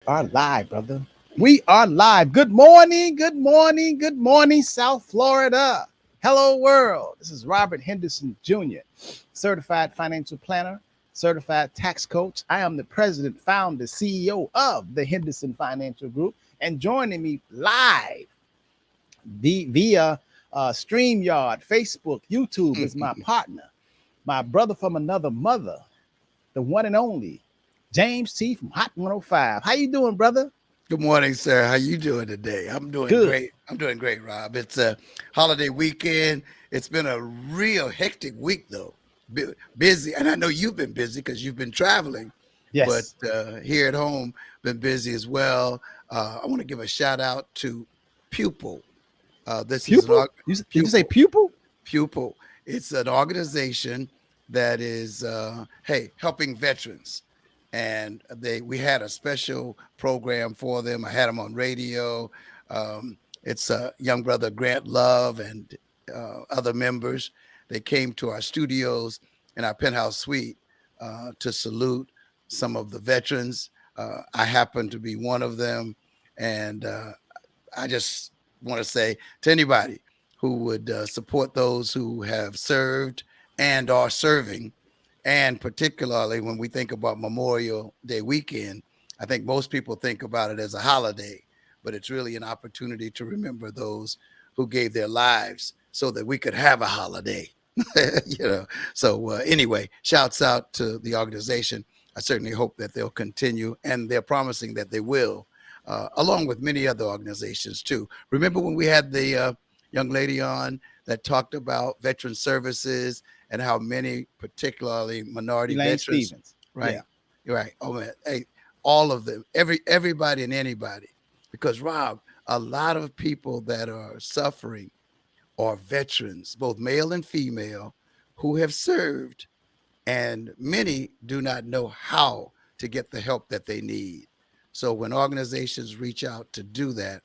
are live, brother. We are live. Good morning, good morning, good morning, South Florida. Hello, world. This is Robert Henderson Jr., certified financial planner, certified tax coach. I am the president, founder, CEO of the Henderson Financial Group, and joining me live via StreamYard, Facebook, YouTube is my partner, my brother from another mother, the one and only James T from Hot 105. How you doing, brother? Good morning, sir. How you doing today? I'm doing Good. great. I'm doing great, Rob. It's a holiday weekend. It's been a real hectic week, though. Busy, and I know you've been busy because you've been traveling. But Yes. here at home, been busy as well. I want to give a shout out to Pupil. This is Pupil? Did you say Pupil. pupil? Pupil. It's an organization that is, helping veterans. And we had a special program for them. I had them on radio. It's young brother Grant Love and other members. They came to our studios in our penthouse suite to salute some of the veterans. I happen to be one of them. And I just want to say to anybody who would support those who have served and are serving, and particularly when we think about Memorial Day weekend, I think most people think about it as a holiday, but it's really an opportunity to remember those who gave their lives so that we could have a holiday. So anyway, shouts out to the organization. I certainly hope that they'll continue, and they're promising that they will, along with many other organizations too. Remember when we had the young lady on that talked about veteran services and how many, particularly minority Elaine veterans, Stevens. right? Yeah. You're right. Oh man, hey, all of them, everybody and anybody, because Rob, a lot of people that are suffering are veterans, both male and female, who have served, and many do not know how to get the help that they need. So when organizations reach out to do that,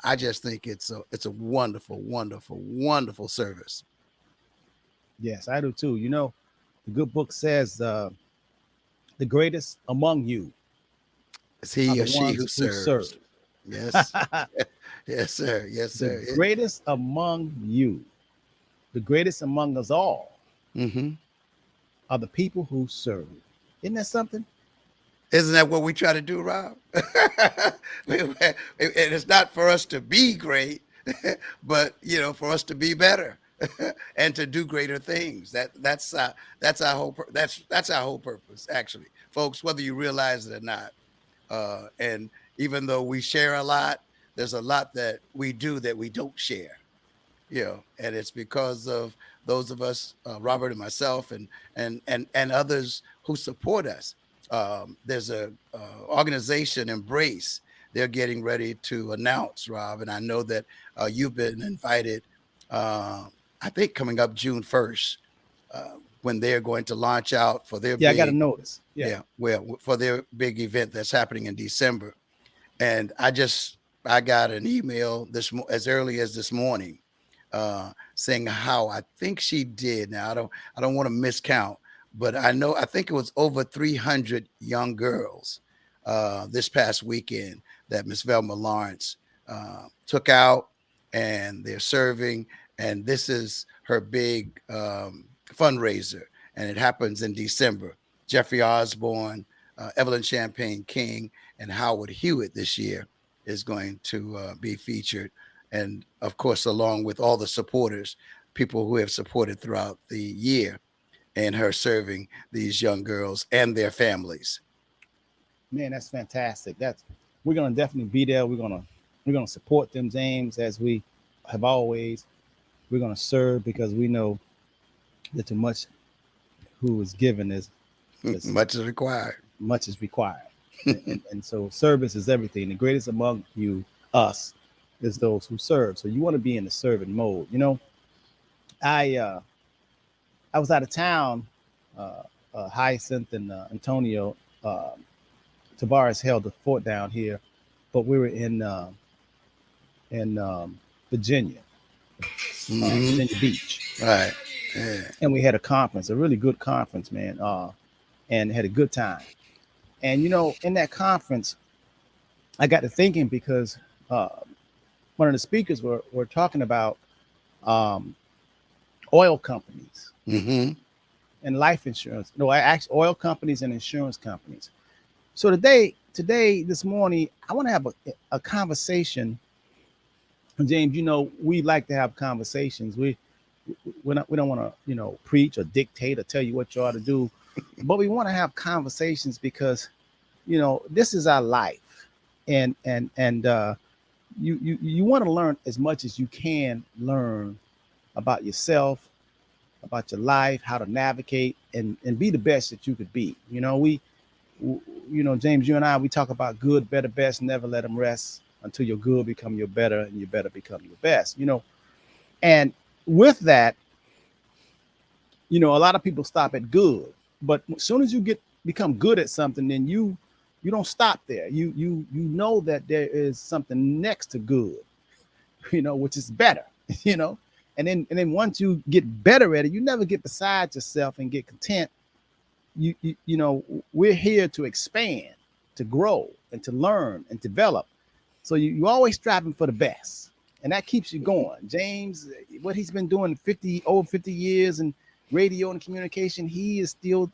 I just think it's a wonderful, wonderful, wonderful service. Yes, I do too. You know, the good book says the greatest among you It's are he the or she ones who who serve. serves. Yes, yes, sir. Yes, The sir. greatest among you, the greatest among us all Mm-hmm. are the people who serve. Isn't that something? Isn't that what we try to do, Rob? And it's not for us to be great, but for us to be better and to do greater things. That's our whole that's our whole purpose, actually, folks. Whether you realize it or not, and even though we share a lot, there's a lot that we do that we don't share. And it's because of those of us, Robert and myself, and others who support us. There's a organization, Embrace. They're getting ready to announce, Rob, and I know that you've been invited. Uh, I think coming up June 1st, when they're going to launch out for their Yeah, I got to big, notice. Yeah. yeah, well, for their big event that's happening in December. And I got an email as early as this morning, saying how I think she did. Now I don't want to miscount, but I think it was over 300 young girls this past weekend that Miss Velma Lawrence took out, and they're serving. And this is her big fundraiser, and it happens in December. Jeffrey Osborne, Evelyn Champagne King, and Howard Hewitt this year is going to be featured. And of course, along with all the supporters, people who have supported throughout the year, and her serving these young girls and their families. Man, that's fantastic. That's We're gonna definitely be there. We're gonna support them, James, as we have always. We're gonna serve because we know that too much who is given is Much is required. much is required. And so service is everything. The greatest among you, us, is those who serve. So you want to be in the serving mode. You know, I was out of town, Hyacinth and Antonio. Tavares held the fort down here, but we were in Virginia, Hmm. Virginia Beach, Right. Yeah. and we had a conference, a really good conference, man, and had a good time. And you know, in that conference, I got to thinking because uh, one of the speakers were talking about um, oil companies Mm-hmm. and life insurance. No, I actually oil companies and insurance companies. So today, this morning, I want to have a conversation. James, we like to have conversations. We don't want to preach or dictate or tell you what you ought to do, but we want to have conversations because this is our life, and you want to learn as much as you can learn about yourself, about your life, how to navigate and be the best that you could be. James, you and I, we talk about good, better, best. Never let them rest until your good become your better and your better become your best. And with that, a lot of people stop at good, but as soon as you become good at something, then you don't stop there. You know that there is something next to good, which is better, you know. And then once you get better at it, you never get beside yourself and get content. We're here to expand, to grow, and to learn and develop. So you always striving for the best, and that keeps you going. James, what he's been doing over 50 years in radio and communication, he is still,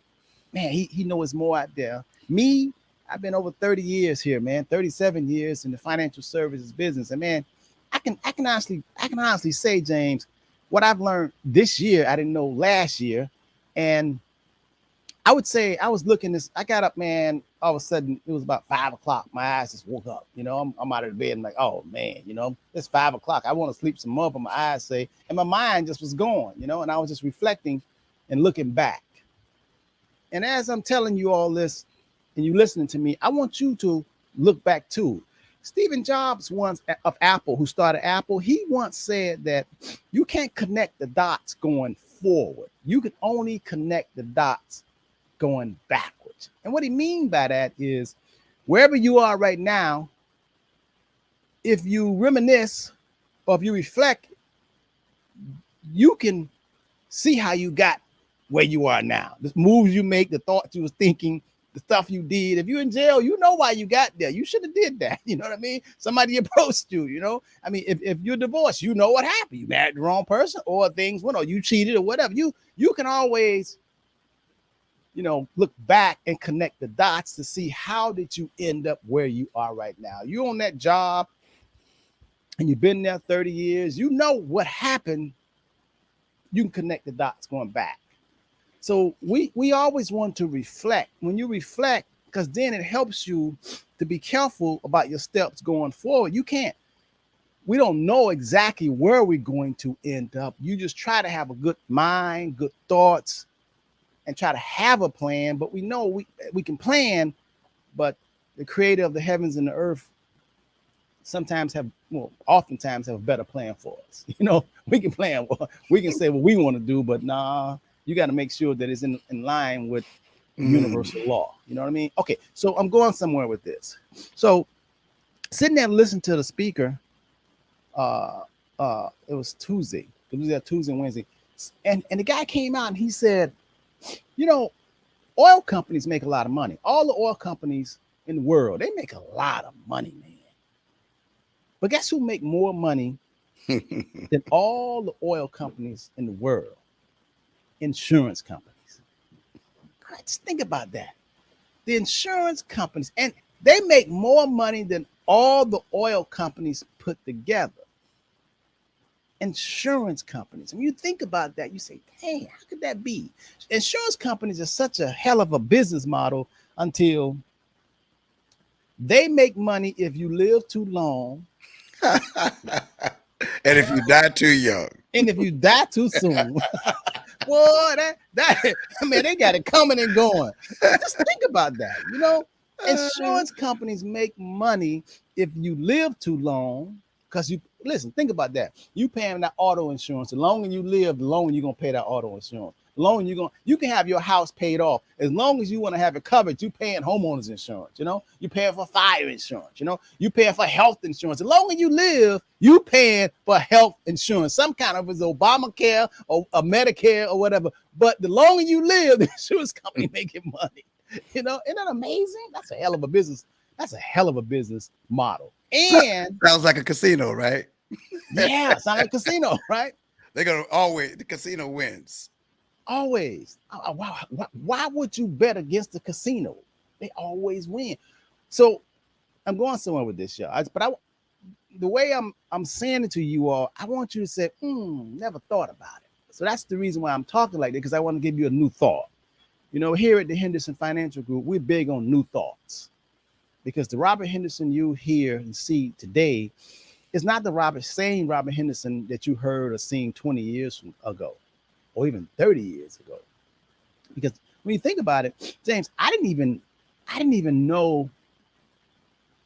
man, he knows more out there. Me, I've been over 30 years here, man, 37 years in the financial services business. And man, I can honestly say, James, what I've learned this year, I didn't know last year. And I would say I was looking this. I got up, man. All of a sudden, it was about 5 o'clock. My eyes just woke up. I'm out of the bed and like, oh man, it's 5 o'clock. I want to sleep some more, but my eyes say, and my mind just was gone, and I was just reflecting and looking back. And as I'm telling you all this, and you listening to me, I want you to look back too. Stephen Jobs once of Apple, who started Apple, he once said that you can't connect the dots going forward. You can only connect the dots going backwards. And what he mean by that is wherever you are right now, if you reminisce or if you reflect, you can see how you got where you are now. The moves you make, the thoughts you was thinking, the stuff you did. If you're in jail, you know why you got there. You should have did that. You know what I mean? Somebody approached you, I mean, if you're divorced, you know what happened. You married the wrong person or things went on, you cheated or whatever. You can always look back and connect the dots to see how did you end up where you are right now. You're on that job and you've been there 30 years. You know what happened. You can connect the dots going back. So we always want to reflect. When you reflect, because then it helps you to be careful about your steps going forward. We don't know exactly where we're going to end up. You just try to have a good mind, good thoughts, and try to have a plan. But we know we can plan, but the creator of the heavens and the earth oftentimes have a better plan for us. We can plan, we can say what we want to do, but nah, you got to make sure that it's in line with universal law. You know what I mean? Okay, so I'm going somewhere with this. So sitting there listening to the speaker, it was Tuesday. It was Tuesday and Wednesday. And the guy came out and he said, oil companies make a lot of money. All the oil companies in the world, they make a lot of money, man. But guess who make more money than all the oil companies in the world? Insurance companies. Let's think about that. The insurance companies, and they make more money than all the oil companies put together. Insurance companies. When you think about that, you say, dang, how could that be? Insurance companies are such a hell of a business model until they make money if you live too long. And if you die too young. And if you die too soon. Boy, they got it coming and going. Just think about that. Insurance companies make money if you live too long. Because think about that. You paying that auto insurance. The longer you live, the longer you're gonna pay that auto insurance. The longer you can have your house paid off. As long as you want to have it covered, you paying homeowners insurance. You paying for fire insurance. You paying for health insurance. The longer you live, you paying for health insurance. Some kind of it's Obamacare or a Medicare or whatever. But the longer you live, the insurance company making money. Isn't that amazing? That's a hell of a business That's a hell of a business model. And Sounds like a casino, right? yeah, it's not like a casino, right? They're gonna always the casino wins. Always. Why would you bet against the casino? They always win. So I'm going somewhere with this, y'all. The way I'm saying it to you all, I want you to say, never thought about it. So that's the reason why I'm talking like that, because I want to give you a new thought. You know, here at the Henderson Financial Group, we're big on new thoughts, because the Robert Henderson you hear and see today is not the same Robert Henderson that you heard or seen 20 years ago, or even 30 years ago. Because when you think about it, James, I didn't even know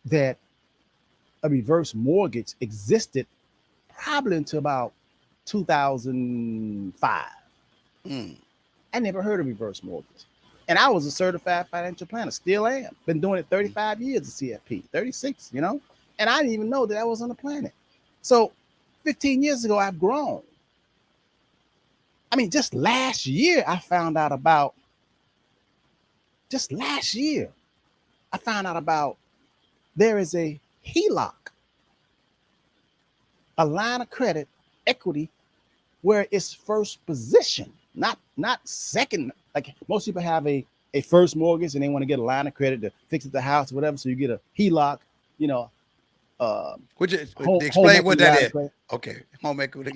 that a reverse mortgage existed probably until about 2005. I never heard of reverse mortgage. And I was a certified financial planner, still am. Been doing it 35 years at CFP, 36, you know? And I didn't even know that I was on the planet. So 15 years ago, I've grown. I mean, just last year, I found out about there is a HELOC, a line of credit equity, where it's first position, not second. Like most people have a first mortgage and they want to get a line of credit to fix the house or whatever. So you get a HELOC, you know. Would you explain what that is? Okay, home equity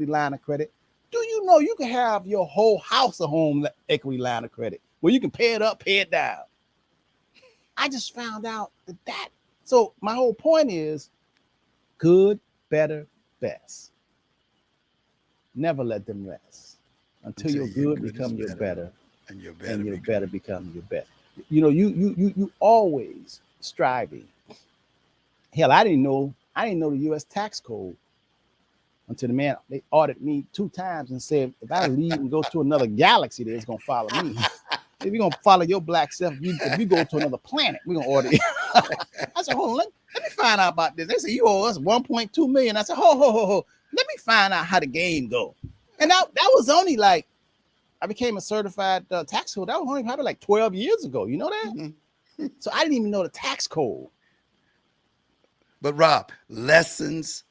line of credit. Do you know you can have your whole house a home equity line of credit where you can pay it up, pay it down? I just found out that. So my whole point is good, better, best. Never let them rest until your good become your better, and your better become your best. You know, you always striving. Hell, I didn't know the U.S. tax code until they audited me 2 times and said, if I leave and go to another galaxy, it's gonna follow me. If you're gonna follow your black self, if you go to another planet, we're gonna order you. I said, hold on, let me find out about this. They said, you owe us 1.2 million. I said, ho. Let me find out how the game go. And that was only like, I became a certified tax code. That was only probably like 12 years ago. You know that? Mm-hmm. So I didn't even know the tax code. But Rob, lessons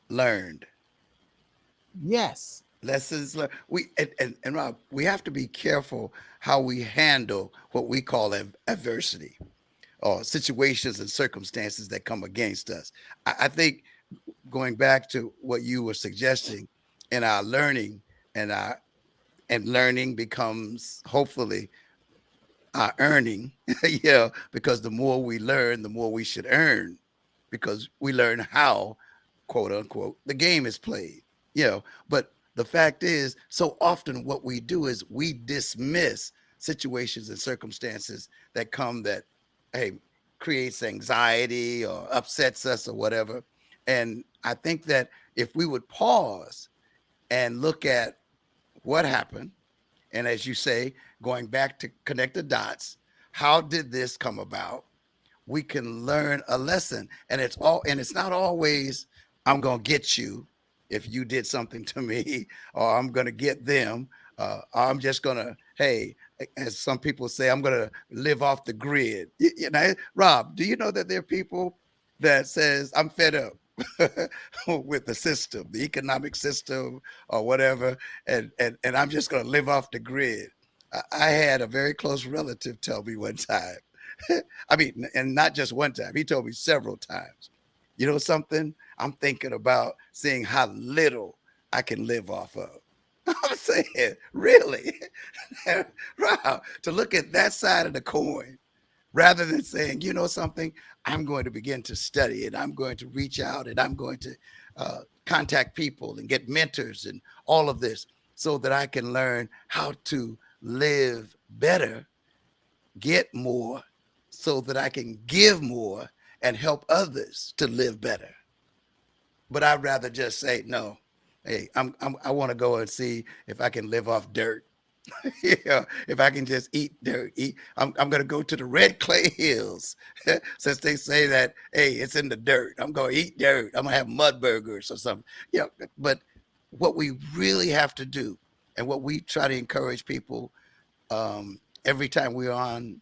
learned. Yes. Lessons learned. And Rob, we have to be careful how we handle what we call adversity or situations and circumstances that come against us. I think going back to what you were suggesting in our learning, and learning becomes hopefully our earning, because the more we learn, the more we should earn, because we learn how, quote unquote, the game is played, but the fact is, so often what we do is we dismiss situations and circumstances that come that, hey, creates anxiety or upsets us or whatever. And I think that if we would pause and look at what happened, and as you say, going back to connect the dots, how did this come about? We can learn a lesson. And it's not always, I'm going to get you if you did something to me, or I'm going to get them. I'm just going to, hey, as some people say, I'm going to live off the grid. Rob, do you know that there are people that says, I'm fed up with the system, the economic system or whatever, and I'm just going to live off the grid? I had a very close relative tell me one time, I mean, and not just one time, he told me several times, you know something, I'm thinking about seeing how little I can live off of. I'm saying, really? Wow, to look at that side of the coin, rather than saying, you know something, I'm going to begin to study it. I'm going to reach out and I'm going to contact people and get mentors and all of this so that I can learn how to live better, get more, so that I can give more and help others to live better. But I'd rather just say, no, hey, I want to go and see if I can live off dirt. If I can just eat dirt, I'm going to go to the red clay hills since they say that, hey, it's in the dirt. I'm going to eat dirt. I'm going to have mud burgers or something. But what we really have to do, and what we try to encourage people every time we're on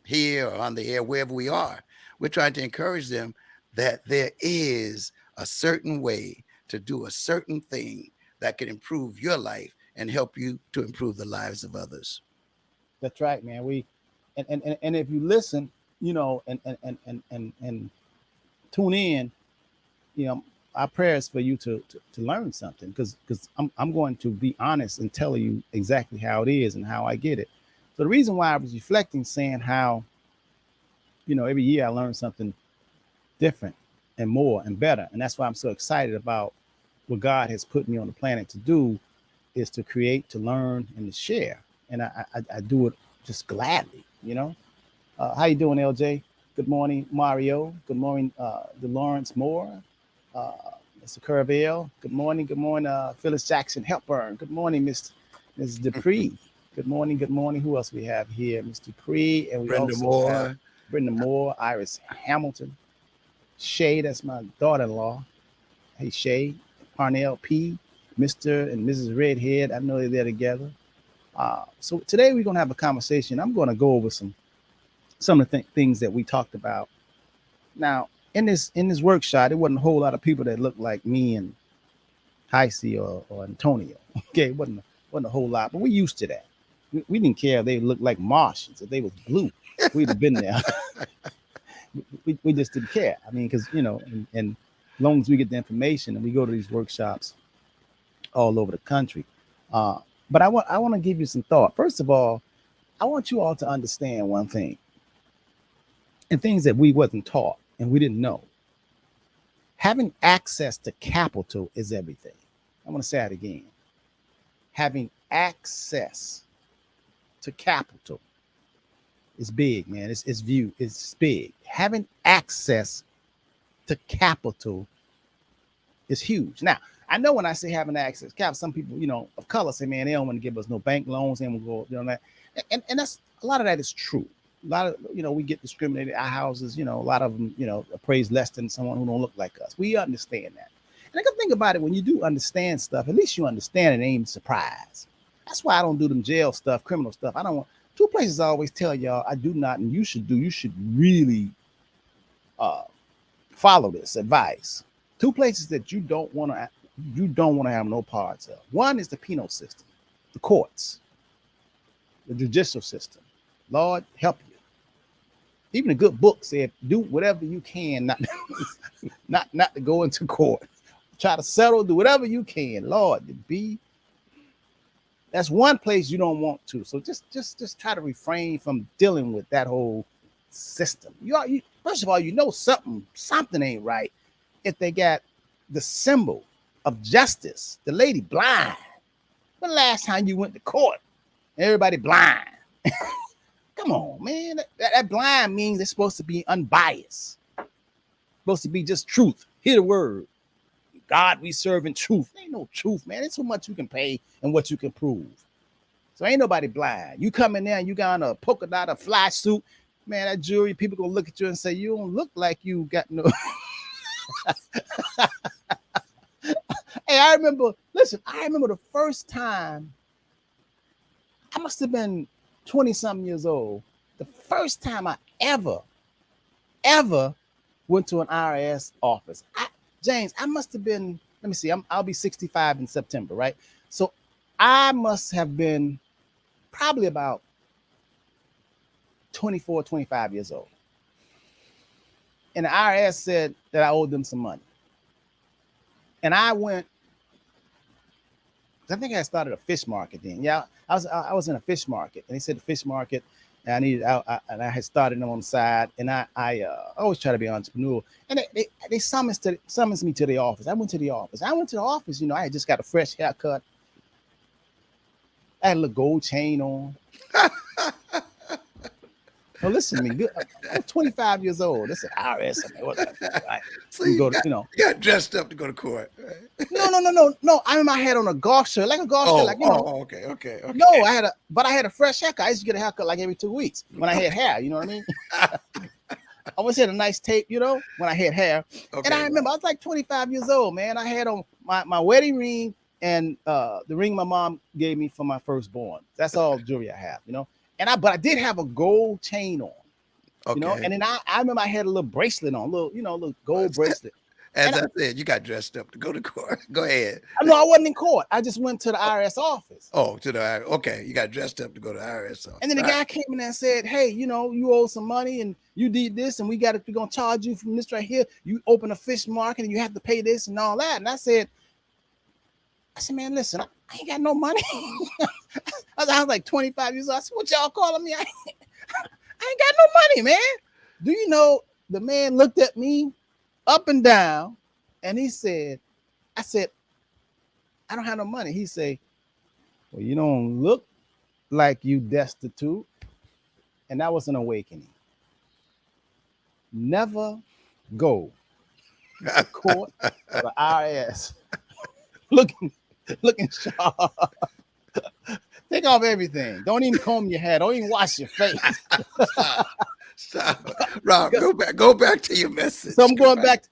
here or on the air, wherever we are. We're trying to encourage them that there is a certain way to do a certain thing that can improve your life and help you to improve the lives of others. That's right, man. And if you listen, you know, and tune in, you know, our prayers for you to learn something, because I'm going to be honest and tell you exactly how it is and how I get it. So the reason why I was reflecting, saying how, you know, every year I learn something different and more and better, and that's why I'm so excited about what God has put me on the planet to do, is to create, to learn, and to share. And I do it just gladly, you know. How you doing, LJ? Good morning, Mario. Good morning, DeLawrence Moore. Uh, Mr. Curville. Good morning, Phyllis Jackson Hepburn. Good morning, Ms. Dupree. Good morning, good morning. Who else we have here? Ms. Dupree, and we Brenda also have Moore. Brenda Moore, Iris Hamilton, Shay, that's my daughter-in-law. Hey, Shay, Parnell P, Mr. and Mrs. Redhead. I know they're there together. So today we're gonna have a conversation. I'm gonna go over some of the things that we talked about. Now, in this workshop, there wasn't a whole lot of people that looked like me and Heisey or Antonio. Okay, wasn't a whole lot, but we used to that. We didn't care if they looked like Martians, if they was blue. We'd have been there. We just didn't care. I mean, because, you know, and as long as we get the information and we go to these workshops all over the country. But I want to give you some thought. First of all, I want you all to understand one thing, and things that we wasn't taught and we didn't know. Having access to capital is everything. I want to say that again. Having access to capital is big, man. It's big. Having access to capital is huge. Now, I know when I say having access to capital, some people, you know, of color say, man, they don't want to give us no bank loans, they won't go, you know, that. And that's, a lot of that is true. A lot of, you know, we get discriminated. Our houses, you know, a lot of them, you know, appraised less than someone who don't look like us. We understand that. And I can think about it, when you do understand stuff, at least you understand it, ain't surprised. That's why I don't do them jail stuff, criminal stuff. I don't want. Two places I always tell y'all I do not, and you should do. You should really follow this advice. Two places that you don't want to have no parts of. One is the penal system, the courts, the judicial system. Lord help you. Even a good book said, do whatever you can not to go into court. Try to settle, do whatever you can. Lord, to be. That's one place you don't want to. So just try to refrain from dealing with that whole system. You first of all, you know something ain't right if they got the symbol of justice, the lady blind. When the last time you went to court, everybody blind? Come on, man. That blind means it's supposed to be unbiased. Supposed to be just truth. Hear the word. God we serve in truth. Ain't no truth, man. It's so much you can pay and what you can prove. So ain't nobody blind. You come in there and you got on a polka dot, a fly suit, man, that jury, people gonna look at you and say, you don't look like you got no. Hey, I remember the first time, I must have been 20-something years old. The first time I ever went to an IRS office. James, I must have been, let me see, I'll be 65 in September, right? So I must have been probably about 24, 25 years old. And the IRS said that I owed them some money. And I went, I think I started a fish market then. Yeah, I was in a fish market, and they said the fish market, and I had started them on the side, and I always try to be entrepreneurial. And they summons me to the office. I went to the office. You know, I had just got a fresh haircut. I had a little gold chain on. Well, listen to me. Good. I'm 25 years old. This is IRS. I mean, whatever, right? So You you go to, you know. got dressed up to go to court. Right? No. I mean, I had on a golf shirt, like a golf shirt, like, you know. Okay. No, I had a fresh haircut. I used to get a haircut like every 2 weeks when I had hair. You know what I mean? I always had a nice tape, you know, when I had hair. Okay, and I remember I was like 25 years old, man. I had on my wedding ring and the ring my mom gave me for my firstborn. That's all jewelry I have, you know. But I did have a gold chain on. you know. Okay. And then I remember I had a little bracelet on, little gold bracelet. As And I said, you got dressed up to go to court. Go ahead. I know I wasn't in court. I just went to the IRS office. Oh, to the okay. You got dressed up to go to the IRS office. And then the All right. guy came in and said, "Hey, you owe some money and you did this, and we're gonna charge you from this right here. You open a fish market and you have to pay this and all that." And I said, "Man, listen, I ain't got no money." I was like 25 years old. I said, "What y'all calling me? I ain't got no money, man." Do you know the man looked at me up and down, and he said, "I said, I don't have no money." He said, "Well, you don't look like you destitute." And that was an awakening. Never go to court or the IRS looking sharp. Take off everything. Don't even comb your hair. Don't even wash your face. Stop. Rob, go back to your message. So I'm going back.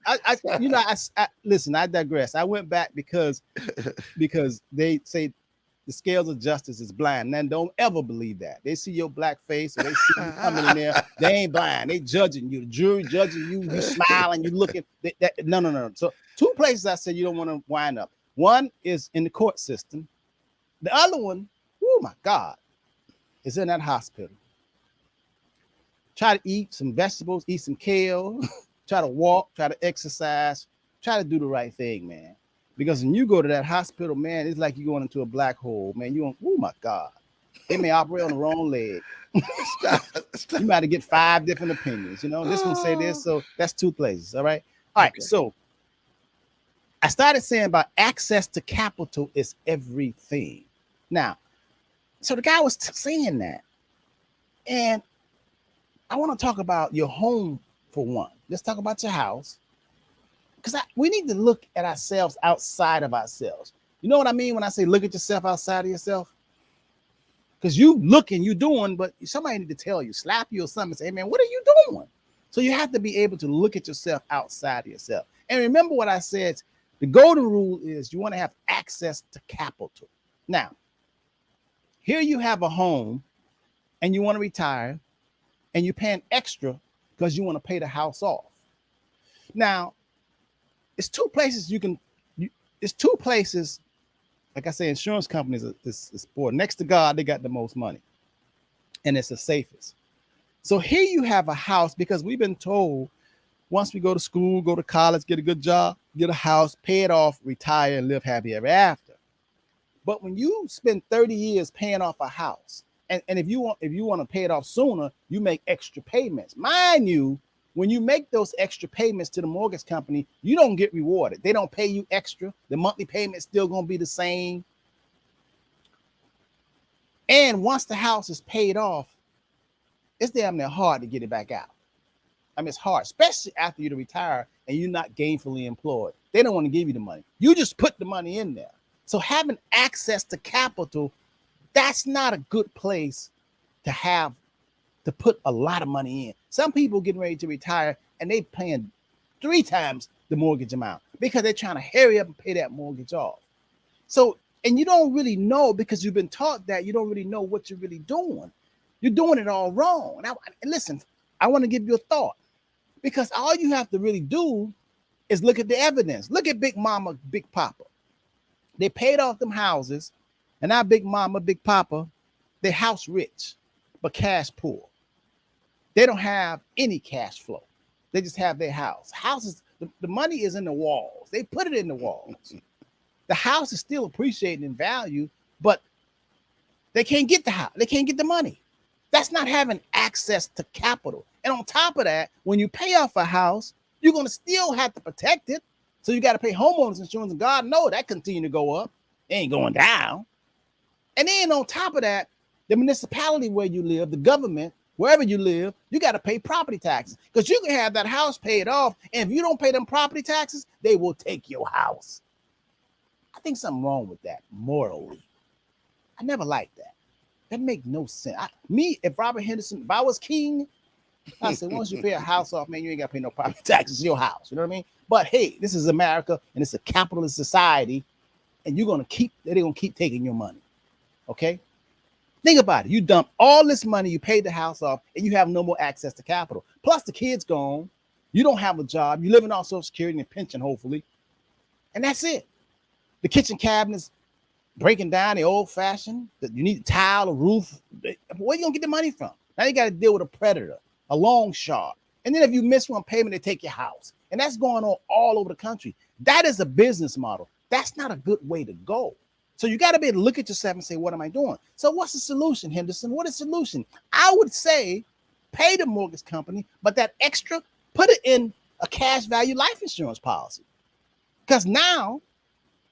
Listen, I digress. I went back because they say the scales of justice is blind. And don't ever believe that. They see your black face or they see you coming in there. They ain't blind. They judging you. The jury judging you. You smiling. You looking. No. So 2 places I said you don't want to wind up. One is in the court system. The other one, oh my God, is in that hospital. Try to eat some vegetables, eat some kale, try to walk, try to exercise, try to do the right thing, man. Because when you go to that hospital, man, it's like you're going into a black hole, man. Oh my God. They may operate on the wrong leg. Stop. You might get 5 different opinions. This one say this, so that's 2 places. All right. All right. Okay. So I started saying about access to capital is everything. Now, so the guy was saying that. And I want to talk about your home for one. Let's talk about your house. Because we need to look at ourselves outside of ourselves. You know what I mean when I say look at yourself outside of yourself? Because you looking, you doing, but somebody need to tell you, slap you or something, and say, "Hey man, what are you doing?" So you have to be able to look at yourself outside of yourself. And remember what I said, the golden rule is you want to have access to capital. Now, here you have a home and you want to retire and you're paying extra because you want to pay the house off. Now, it's 2 places it's 2 places, like I say, insurance companies is for. Next to God, they got the most money. And it's the safest. So here you have a house because we've been told once we go to school, go to college, get a good job, get a house, pay it off, retire, and live happy ever after. But when you spend 30 years paying off a house, and if you want to pay it off sooner, you make extra payments. Mind you, when you make those extra payments to the mortgage company, you don't get rewarded. They don't pay you extra. The monthly payment is still going to be the same. And once the house is paid off, it's damn near hard to get it back out. I mean, it's hard, especially after you retire and you're not gainfully employed. They don't want to give you the money. You just put the money in there. So having access to capital, that's not a good place to have to put a lot of money in. Some people getting ready to retire and they paying 3 times the mortgage amount because they're trying to hurry up and pay that mortgage off. So, and you don't really know because you've been taught that you don't really know what you're really doing. You're doing it all wrong. Now, listen, I want to give you a thought because all you have to really do is look at the evidence. Look at Big Mama, Big Papa. They paid off them houses, and now Big Mama, Big Papa, they're house rich, but cash poor. They don't have any cash flow. They just have their house. Houses, the money is in the walls. They put it in the walls. The house is still appreciating in value, but they can't get the house. They can't get the money. That's not having access to capital. And on top of that, when you pay off a house, you're going to still have to protect it. So you got to pay homeowners insurance, and God knows that continue to go up. It ain't going down. And then on top of that, the municipality where you live, the government, wherever you live, you got to pay property taxes because you can have that house paid off. And if you don't pay them property taxes, they will take your house. I think something wrong with that morally. I never liked that. That make no sense. If Robert Henderson, if I was king, I said, once you pay a house off, man, you ain't got to pay no property taxes. It's your house. You know what I mean? But hey, this is America and it's a capitalist society, and they're going to keep taking your money. Okay. Think about it. You dump all this money, you paid the house off, and you have no more access to capital. Plus, the kid's gone. You don't have a job. You're living off Social Security and pension, hopefully. And that's it. The kitchen cabinets breaking down, the old fashioned. You need a tile, a roof. Where are you going to get the money from? Now you got to deal with a predator, a long shot. And then if you miss one payment, they take your house. And that's going on all over the country. That is a business model. That's not a good way to go. So you got to be able to look at yourself and say, what am I doing? So what's the solution, Henderson? What is the solution? I would say pay the mortgage company, but that extra, put it in a cash value life insurance policy. Because now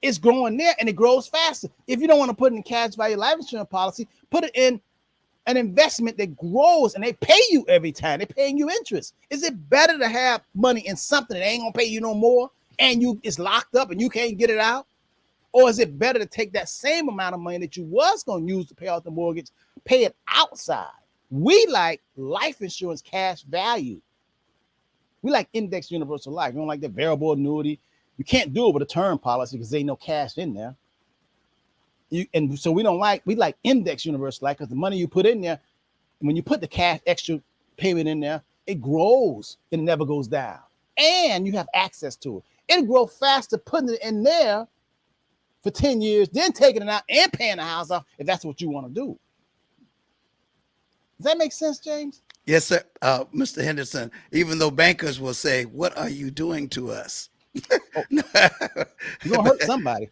it's growing there and it grows faster. If you don't want to put it in cash value life insurance policy, put it in an investment that grows and they pay you every time. They're paying you interest. Is it better to have money in something that ain't going to pay you no more and it's locked up and you can't get it out? Or is it better to take that same amount of money that you was going to use to pay off the mortgage, pay it outside? We like life insurance cash value. We like index universal life. We don't like the variable annuity. You can't do it with a term policy because there ain't no cash in there. And so we like index universal life because the money you put in there, when you put the cash extra payment in there, it grows and it never goes down. And you have access to it. It'll grow faster putting it in there for 10 years, then taking it out and paying the house off if that's what you want to do. Does that make sense, James? Yes, sir. Mr. Henderson, even though bankers will say, what are you doing to us? Oh, you're going to hurt somebody.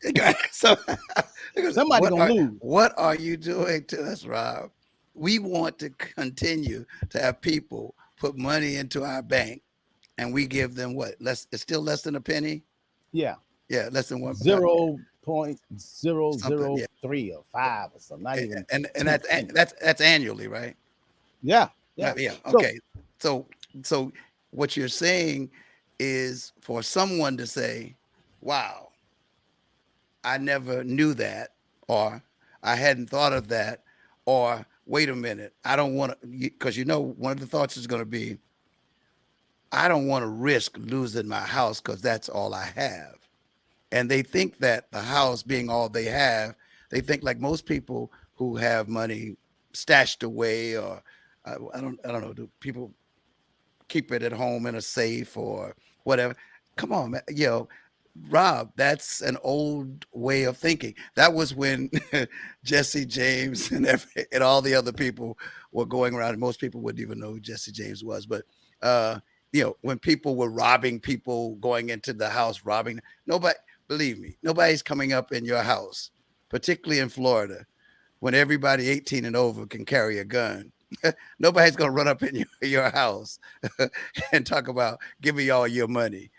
Somebody going to lose. What are you doing to us, Rob? We want to continue to have people put money into our bank and we give them what? It's still less than a penny? Yeah. Yeah, less than 0.003 or 5 or something. Not even. And that's annually, right? Yeah. Yeah. Okay. So what you're saying is for someone to say, wow, I never knew that, or I hadn't thought of that, or wait a minute, I don't want to, because one of the thoughts is going to be, I don't want to risk losing my house because that's all I have. And they think that the house being all they have, they think like most people who have money stashed away, or I don't know, do people keep it at home in a safe or whatever? Come on, man. Rob, that's an old way of thinking. That was when Jesse James and all the other people were going around. And most people wouldn't even know who Jesse James was. But, when people were robbing people, going into the house, robbing, nobody, believe me, nobody's coming up in your house, particularly in Florida, when everybody 18 and over can carry a gun. Nobody's going to run up in your house and talk about giving y'all your money.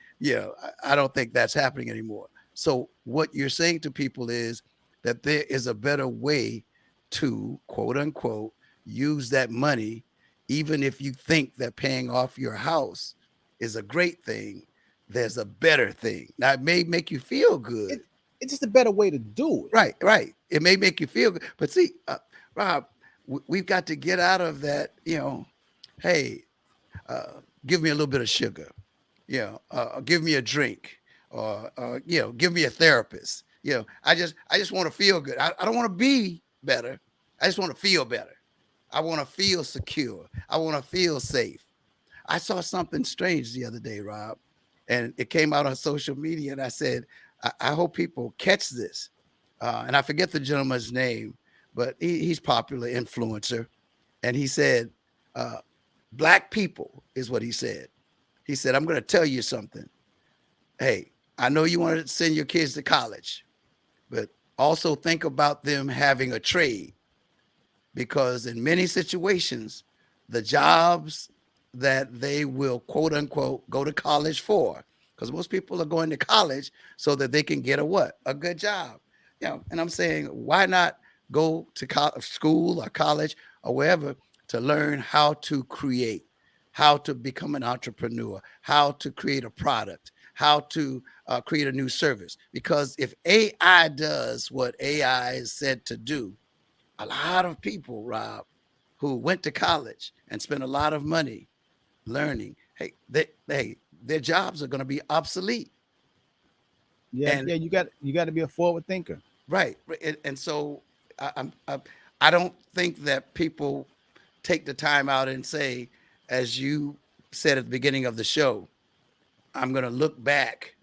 I don't think that's happening anymore. So what you're saying to people is that there is a better way to, quote unquote, use that money, even if you think that paying off your house is a great thing. There's a better thing. Now, it may make you feel good. It's just a better way to do it. Right. It may make you feel good. But see, Rob, we've got to get out of that, hey, give me a little bit of sugar, give me a drink, or give me a therapist. I just want to feel good. I don't want to be better. I just want to feel better. I want to feel secure. I want to feel safe. I saw something strange the other day, Rob, and it came out on social media, and I said, I hope people catch this. And I forget the gentleman's name, but he's popular influencer. And he said, black people is what he said. He said, I'm going to tell you something. Hey, I know you want to send your kids to college, but also think about them having a trade, because in many situations, the jobs that they will, quote unquote, go to college for, because most people are going to college so that they can get a good job. And I'm saying, why not go to school or college or wherever to learn how to create, how to become an entrepreneur, how to create a product, how to create a new service? Because if AI does what AI is said to do, a lot of people, Rob, who went to college and spent a lot of money learning, their jobs are going to be obsolete. Yeah, you got to be a forward thinker. Right. And so I don't think that people take the time out and say, as you said at the beginning of the show, I'm going to look back,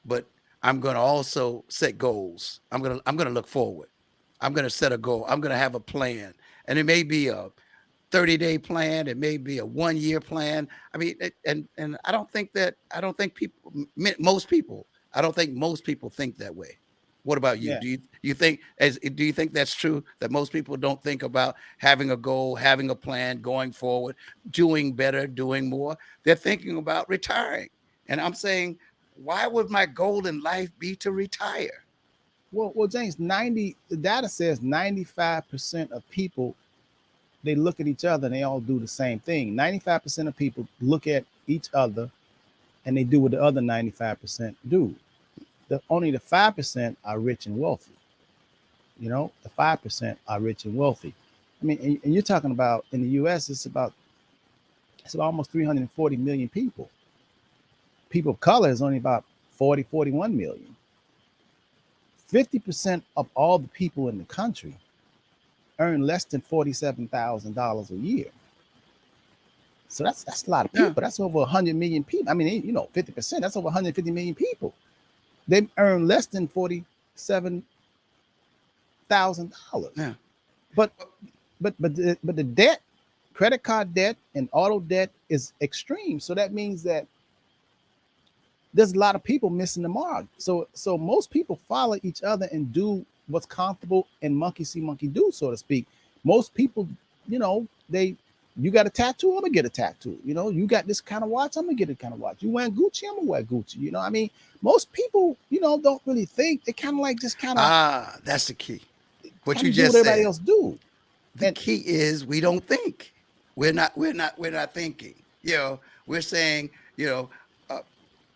but I'm going to also set goals. I'm going to look forward. I'm going to set a goal. I'm going to have a plan. And it may be a 30-day plan. It may be a 1-year plan. I mean, and I don't think most people, I don't think most people think that way. What about you? Yeah. Do you think that's true, that most people don't think about having a goal, having a plan, going forward, doing better, doing more? They're thinking about retiring. And I'm saying, why would my goal in life be to retire? Well, James, the data says 95% of people, they look at each other and they all do the same thing. 95% of people look at each other and they do what the other 95% do. Only the 5% are rich and wealthy. You know, the 5% are rich and wealthy. I mean, and you're talking about in the US, it's about almost 340 million people. People of color is only about 41 million. 50% of all the people in the country earn less than $47,000 a year. So that's a lot of people. Yeah. That's over 100 million people. I mean, 50%, that's over 150 million people. They earn less than $47,000. Yeah. But the debt, credit card debt and auto debt is extreme. So that means that there's a lot of people missing the mark. So most people follow each other and do what's comfortable and monkey see, monkey do, so to speak. Most people, you got a tattoo, I'm gonna get a tattoo. You got this kind of watch, I'm gonna get a kind of watch. You wearing Gucci, I'm gonna wear Gucci. I mean, most people, don't really think. They kind of like just kind of that's the key. What you do just what everybody said. else do. The key is we don't think. We're not thinking. We're saying,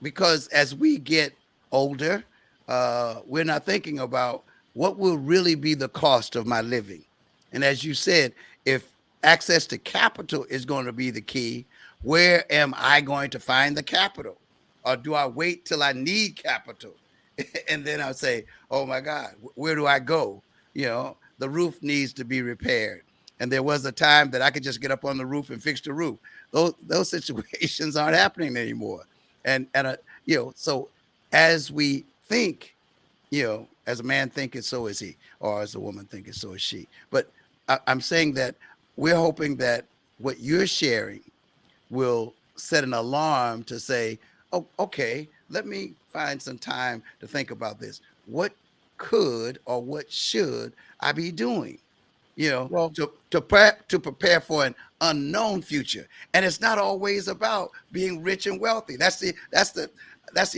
because as we get older, we're not thinking about what will really be the cost of my living. And as you said, if access to capital is going to be the key, where am I going to find the capital? Or do I wait till I need capital? And then I'll say, oh my God, where do I go? The roof needs to be repaired. And there was a time that I could just get up on the roof and fix the roof. Those situations aren't happening anymore. And so as we think, as a man thinketh, so is he, or as a woman thinketh, so is she. But I'm saying that we're hoping that what you're sharing will set an alarm to say, oh, okay, let me find some time to think about this. What could or what should I be doing? Well, to prepare for an unknown future. And it's not always about being rich and wealthy. That's the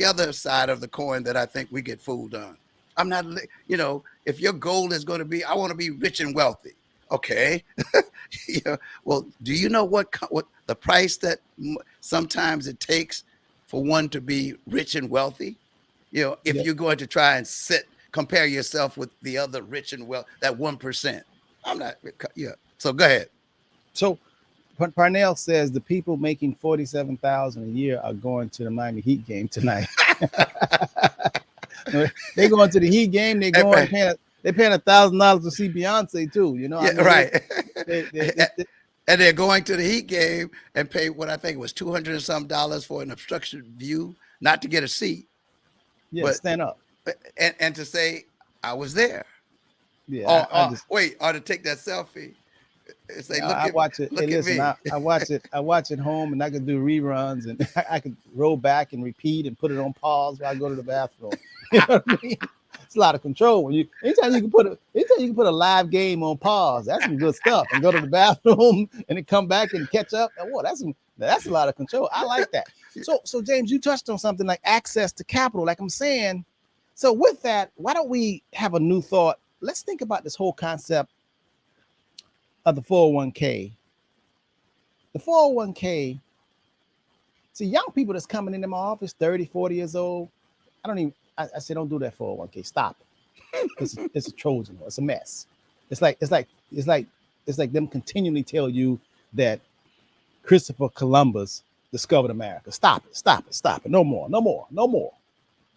other side of the coin that I think we get fooled on. I'm not, if your goal is going to be, I want to be rich and wealthy. Okay. Well, do you know what the price that sometimes it takes for one to be rich and wealthy? If you're going to try and compare yourself with the other rich and wealthy, that 1%. I'm not. Yeah. So go ahead. So Parnell says the people making $47,000 a year are going to the Miami Heat game tonight. They going to the Heat game. They're paying $1,000 to see Beyonce too. Right. And they're going to the Heat game and pay what I think was $200 and some for an obstructed view, not to get a seat. Yeah, but stand up and to say I was there. Yeah, or to take that selfie. Say, I watch it. Hey, listen, I watch it. I watch it home, and I can do reruns, and I can roll back and repeat and put it on pause while I go to the bathroom. You know what I mean? It's a lot of control. Anytime you can put a live game on pause, that's some good stuff. And go to the bathroom and then come back and catch up. And that's a lot of control. I like that. So James, you touched on something like access to capital. Like I'm saying, so with that, why don't we have a new thought? Let's think about this whole concept of the 401k. The 401k, see, young people that's coming into my office, 30, 40 years old, I say, don't do that 401k. Stop it. It's a Trojan. It's a mess. It's like them continually tell you that Christopher Columbus discovered America. Stop it. No more.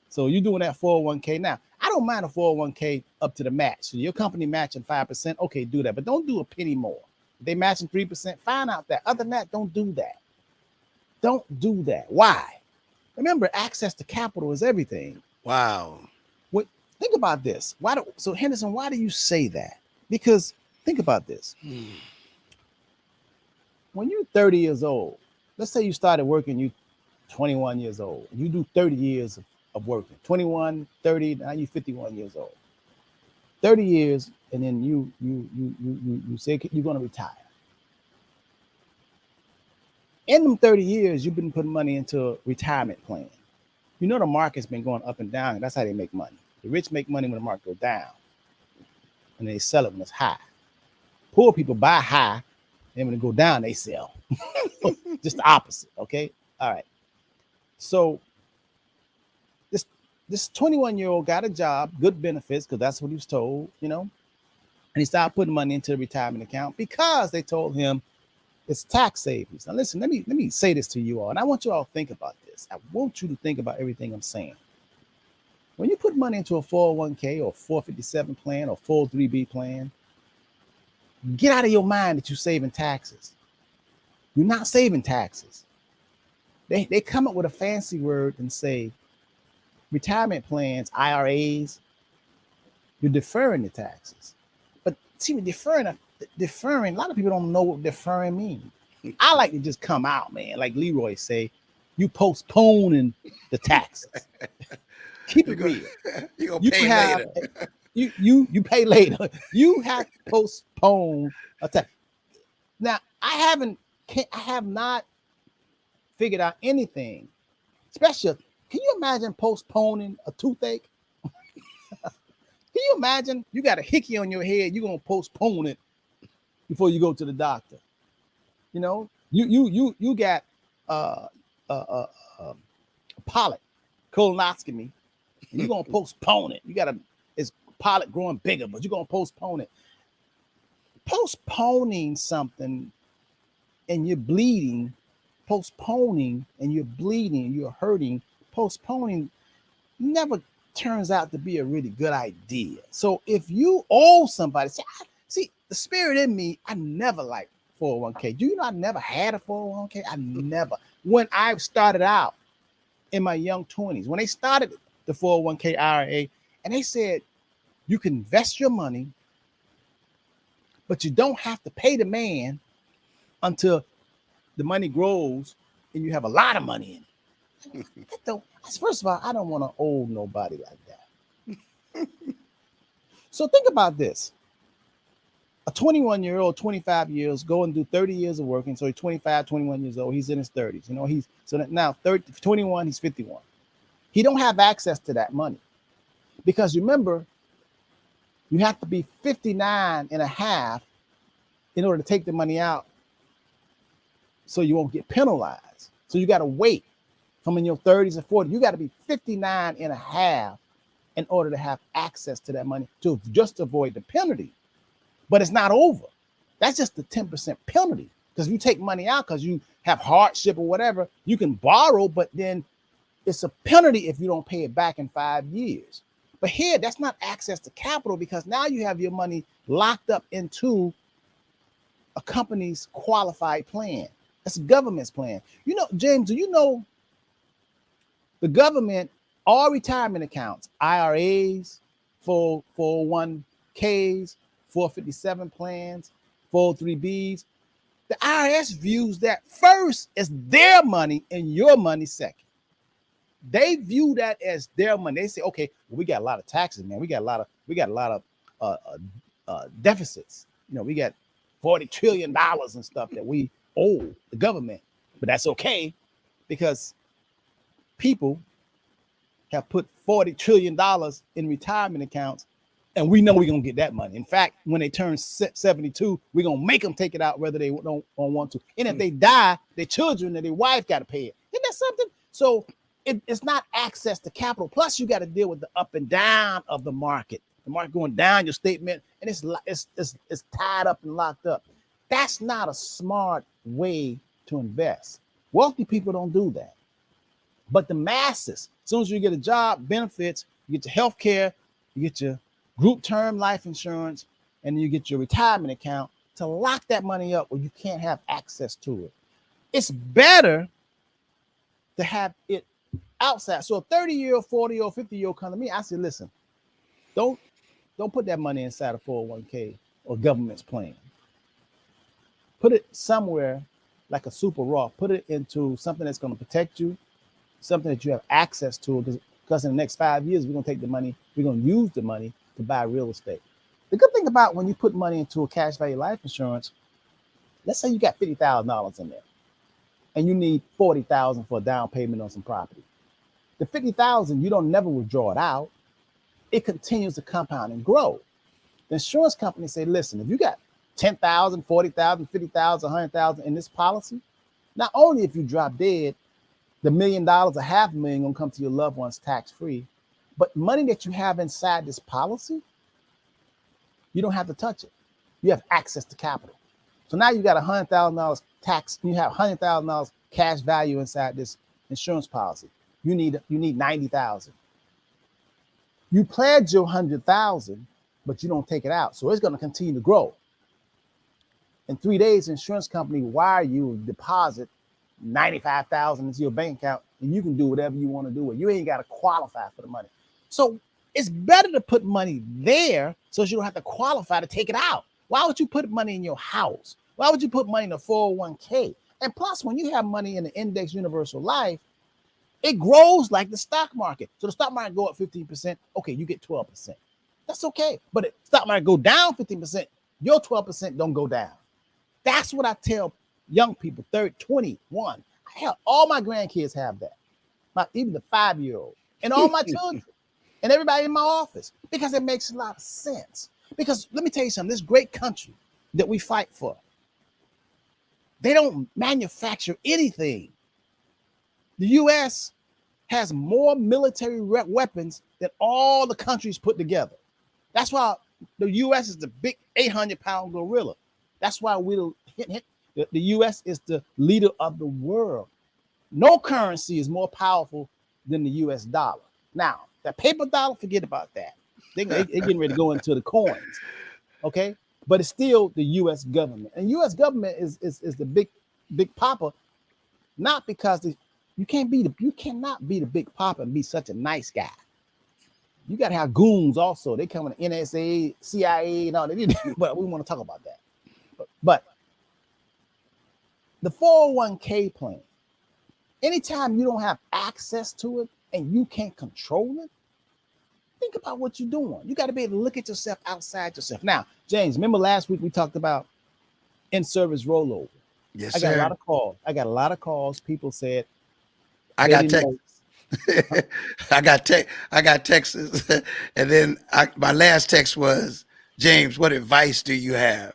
So you're doing that 401k now. I don't mind a 401k up to the match. So your company matching 5%, okay, do that, but don't do a penny more. If they matching 3%, find out that. Other than that, don't do that. Don't do that. Why? Remember, access to capital is everything. Wow. What? Think about this. So Henderson, why do you say that? Because think about this. When you're 30 years old, let's say you started working, you 21 years old. You do 30 years of working. 21, 30, now you're 51 years old. 30 years, and then you say you're going to retire. In them 30 years, you've been putting money into a retirement plan. You know the market's been going up and down. That's how they make money. The rich make money when the market goes down, and they sell it when it's high. Poor people buy high, and when it go down, they sell. Just the opposite, okay? All right. So this 21-year-old got a job, good benefits, because that's what he was told, and he started putting money into the retirement account because they told him it's tax savings. Now listen, let me say this to you all, and I want you all to think about this. I want you to think about everything I'm saying. When you put money into a 401k or 457 plan or 403b plan, get out of your mind that you're saving taxes. You're not saving taxes. They come up with a fancy word and say retirement plans, IRAs, you're deferring the taxes. But see, deferring, a lot of people don't know what deferring means. I like to just come out, man. Like Leroy say, you postponing the taxes. Keep it real. You're gonna pay later. You pay later. You have to postpone a tax. Now, I have not figured out anything special. Can you imagine postponing a toothache? Can you imagine you got a hickey on your head? You're gonna postpone it before you go to the doctor. You got a polyp, colonoscopy, and you're gonna postpone it. It's polyp growing bigger, but you're gonna postpone it. Postponing something and you're bleeding, postponing and you're bleeding, you're hurting, postponing never turns out to be a really good idea. So if you owe somebody, see the spirit in me, I never liked 401k. Do you know I never had a 401k? I never. When I started out in my young 20s, when they started the 401k IRA, and they said you can invest your money, but you don't have to pay the man until the money grows and you have a lot of money in it. First of all, I don't want to owe nobody like that. So think about this. A 21-year-old, 25 years, go and do 30 years of working. So he's 25, 21 years old. He's in his 30s. Now 21, he's 51. He don't have access to that money. Because remember, you have to be 59 and a half in order to take the money out so you won't get penalized. So you got to wait from in your 30s and 40s. You got to be 59 and a half in order to have access to that money to just avoid the penalty. But it's not over. That's just the 10% penalty. Because if you take money out because you have hardship or whatever, you can borrow, but then it's a penalty if you don't pay it back in 5 years. But here, that's not access to capital because now you have your money locked up into a company's qualified plan. That's a government's plan. James, do you know the government, all retirement accounts, IRAs, 401ks, 457 plans, 403bs, the IRS views that first as their money and your money second. They view that as their money. They say, okay, well, we got a lot of taxes, man. We got a lot of deficits. We got $40 trillion and stuff that we owe the government, but that's okay because people have put $40 trillion in retirement accounts, and we know we're gonna get that money. In fact, when they turn 72, we're gonna make them take it out whether they don't want to. And if they die, their children and their wife got to pay it. Isn't that something? So it's not access to capital. Plus, you got to deal with the up and down of the market. The market going down, your statement, and it's tied up and locked up. That's not a smart way to invest. Wealthy people don't do that. But the masses, as soon as you get a job, benefits, you get your health care, you get your group term life insurance, and you get your retirement account to lock that money up where you can't have access to it. It's better to have it outside. So a 30-year, 40-year, 50-year come to me, I say, listen, don't put that money inside a 401k or government's plan. Put it somewhere like a super Roth. Put it into something that's going to protect you, something that you have access to. Because in the next 5 years, we're going to take the money, we're going to use the money to buy real estate. The good thing about when you put money into a cash value life insurance, let's say you got $50,000 in there and you need $40,000 for a down payment on some property. The $50,000, you don't never withdraw it out. It continues to compound and grow. The insurance company say, listen, if you got 10,000, 40,000, 50,000, 100,000 in this policy, not only if you drop dead, the $1 million or $500,000 gonna come to your loved ones tax-free, but money that you have inside this policy, you don't have to touch it. You have access to capital. So now you got $100,000 tax, you have $100,000 cash value inside this insurance policy. You need 90,000. You pledge your 100,000, but you don't take it out. So it's going to continue to grow. In 3 days, the insurance company wire you deposit 95,000 into your bank account, and you can do whatever you want to do. You ain't got to qualify for the money. So it's better to put money there so you don't have to qualify to take it out. Why would you put money in your house? Why would you put money in a 401k? And plus, when you have money in the index universal life, it grows like the stock market. So the stock market go up 15%. Okay, you get 12%. That's okay. But if the stock market go down 15%, your 12% don't go down. That's what I tell young people, 30, 21. Hell, all my grandkids have that. Even the 5-year-old. And all my children. And everybody in my office. Because it makes a lot of sense. Because let me tell you something. This great country that we fight for, they don't manufacture anything. The U.S. has more military weapons than all the countries put together. That's why the U.S. is the big 800-pound gorilla. That's why the U.S. is the leader of the world. No currency is more powerful than the U.S. dollar. Now, that paper dollar, forget about that. They're getting ready to go into the coins, okay? But it's still the U.S. government. And U.S. government is the big papa, not because you cannot be the big papa and be such a nice guy. You got to have goons also. They come in the NSA, CIA, and all that. But we want to talk about that. But the 401k plan, anytime you don't have access to it and you can't control it, think about what you're doing. You got to be able to look at yourself outside yourself. Now, James, remember last week we talked about in-service rollover. Yes, I got sir. a lot of calls. People said, I got text. I got texts, and then my last text was, James, what advice do you have?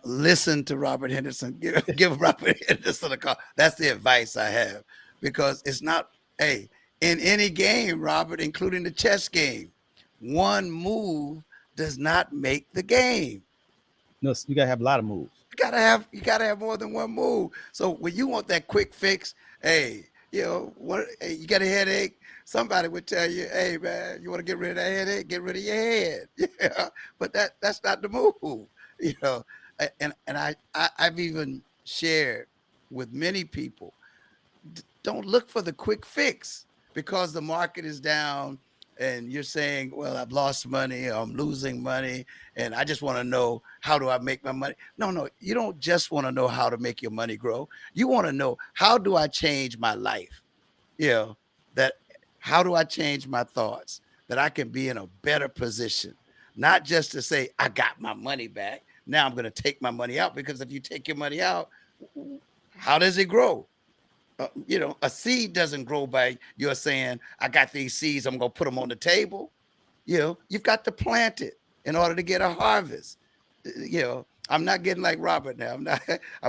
Listen to Robert Henderson. Give Robert Henderson a call. That's the advice I have, because it's not, in any game, Robert, including the chess game, one move does not make the game. No, you gotta have a lot of moves. You gotta have more than one move. So when you want that quick fix, you got a headache, somebody would tell you, hey man, you want to get rid of that headache, get rid of your head. Yeah, but that's not the move. And I've even shared with many people, don't look for the quick fix because the market is down and you're saying, well, I've lost money, I'm losing money, and I just want to know, how do I make my money? No, you don't just want to know how to make your money grow. You want to know, how do I change my life? How do I change my thoughts that I can be in a better position? Not just to say, I got my money back, now I'm going to take my money out, because if you take your money out, how does it grow? A seed doesn't grow by you're saying, I got these seeds, I'm going to put them on the table. You've got to plant it in order to get a harvest. I'm not getting like Robert now. I'm not,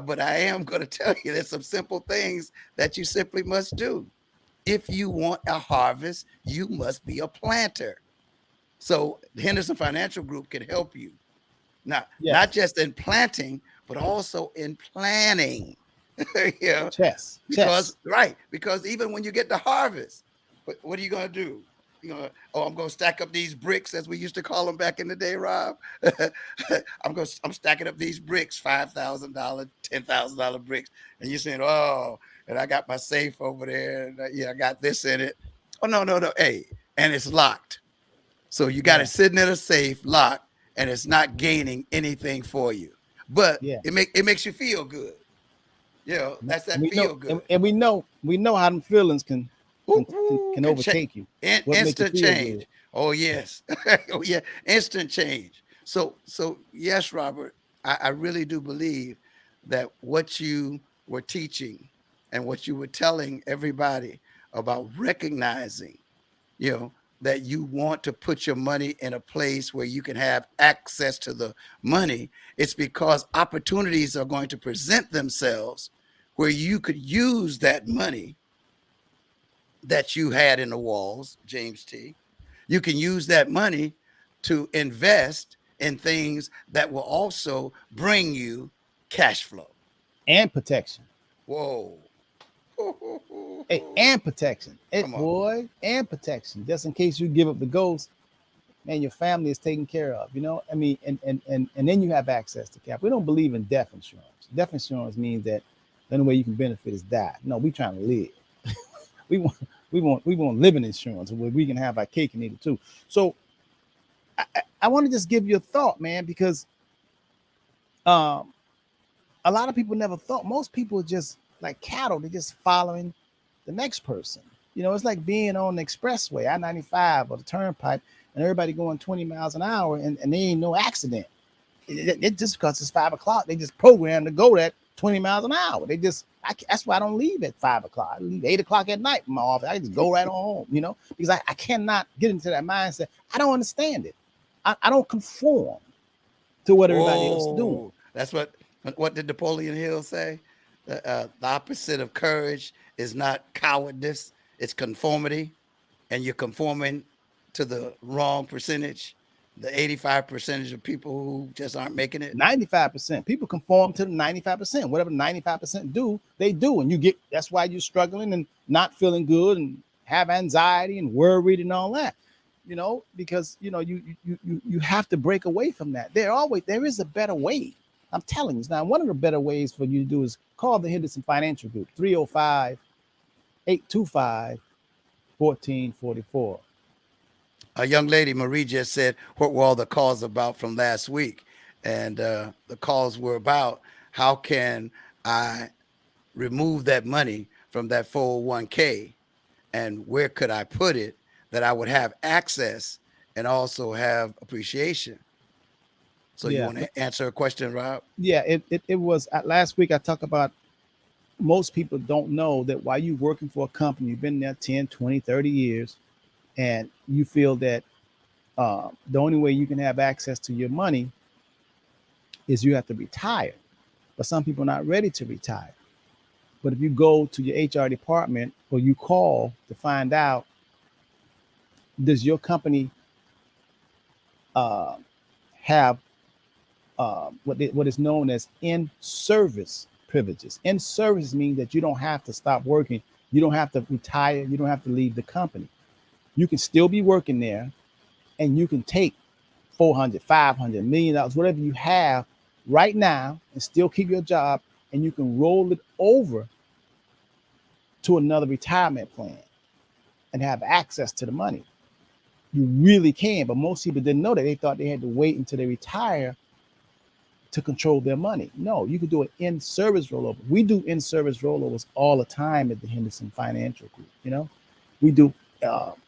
but I am going to tell you there's some simple things that you simply must do. If you want a harvest, you must be a planter. So the Henderson Financial Group can help you. Not just in planting, but also in planning. Chess. Because even when you get the harvest, what are you going to do? oh, I'm gonna stack up these bricks, as we used to call them back in the day, Rob. I'm stacking up these bricks, $5,000, $10,000 bricks, and you're saying, oh, and I got my safe over there, and yeah, I got this in it. Oh, no, no, no, hey, and it's locked. So you got Yeah. it sitting in a safe, locked, and it's not gaining anything for you. But Yeah. it makes you feel good. That's that We know, feel good. and we know how them feelings can Ooh, can ooh, can can change. overtake you. What make you Instant feel good? change. Oh yes. Oh yeah. Instant change. So yes, Robert, I really do believe that what you were teaching and what you were telling everybody about recognizing, you know, that you want to put your money in a place where you can have access to the money, it's because opportunities are going to present themselves where you could use that money that you had in the walls, James T. You can use that money to invest in things that will also bring you cash flow. And protection. Whoa. Hey, and protection. Come on. Boy, and protection. Just in case you give up the ghost, man, your family is taken care of. I mean, and then you have access to capital. We don't believe in death insurance. Death insurance means that the only way you can benefit is die. No, we trying to live. we want living insurance where we can have our cake and eat it too. So I want to just give you a thought, man, because um a lot of people never thought. Most people are just like cattle. They're just following the next person. It's like being on the expressway, I-95 or the turnpike, and everybody going 20 miles an hour, and there ain't no accident. It just because it's 5 o'clock, they just programmed to go that 20 miles an hour. That's why I don't leave at 5 o'clock. I leave 8 o'clock at night from my office. I just go right on home, because I cannot get into that mindset. I don't understand it. I don't conform to what everybody else is doing. That's what did Napoleon Hill say? The opposite of courage is not cowardice, it's conformity. And you're conforming to the wrong percentage, the 85% of people who just aren't making it. 95%. People conform to the 95%. Whatever 95% do, they do. And that's why you're struggling and not feeling good and have anxiety and worried and all that. Because you have to break away from that. There is a better way. I'm telling you. Now, one of the better ways for you to do is call the Henderson Financial Group, 305-825-1444. A young lady, Marie, just said, what were all the calls about from last week? And the calls were about, how can I remove that money from that 401k? And where could I put it that I would have access and also have appreciation? So you want to answer a question, Rob? Yeah, it was last week. I talked about most people don't know that while you're working for a company, you've been there 10, 20, 30 years, and you feel that the only way you can have access to your money is you have to retire. But some people are not ready to retire. But if you go to your HR department or you call to find out, does your company have what is known as in-service privileges? In-service means that you don't have to stop working. You don't have to retire. You don't have to leave the company. You can still be working there, and you can take $400, $500, $1 million, whatever you have right now, and still keep your job, and you can roll it over to another retirement plan and have access to the money. You really can, but most people didn't know that. They thought they had to wait until they retire to control their money. No, you can do an in-service rollover. We do in-service rollovers all the time at the Henderson Financial Group. We do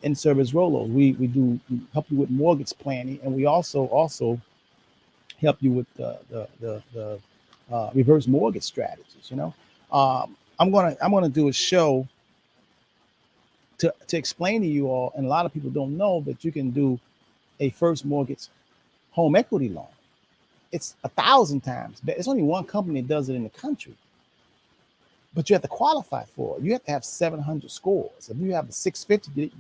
in-service rollovers. We help you with mortgage planning, and we also help you with the reverse mortgage strategies. I'm gonna do a show to explain to you all, and a lot of people don't know that you can do a first mortgage home equity loan. It's 1,000 times. It's only one company that does it in the country, but you have to qualify for it. You have to have 700 scores. If you have a 650,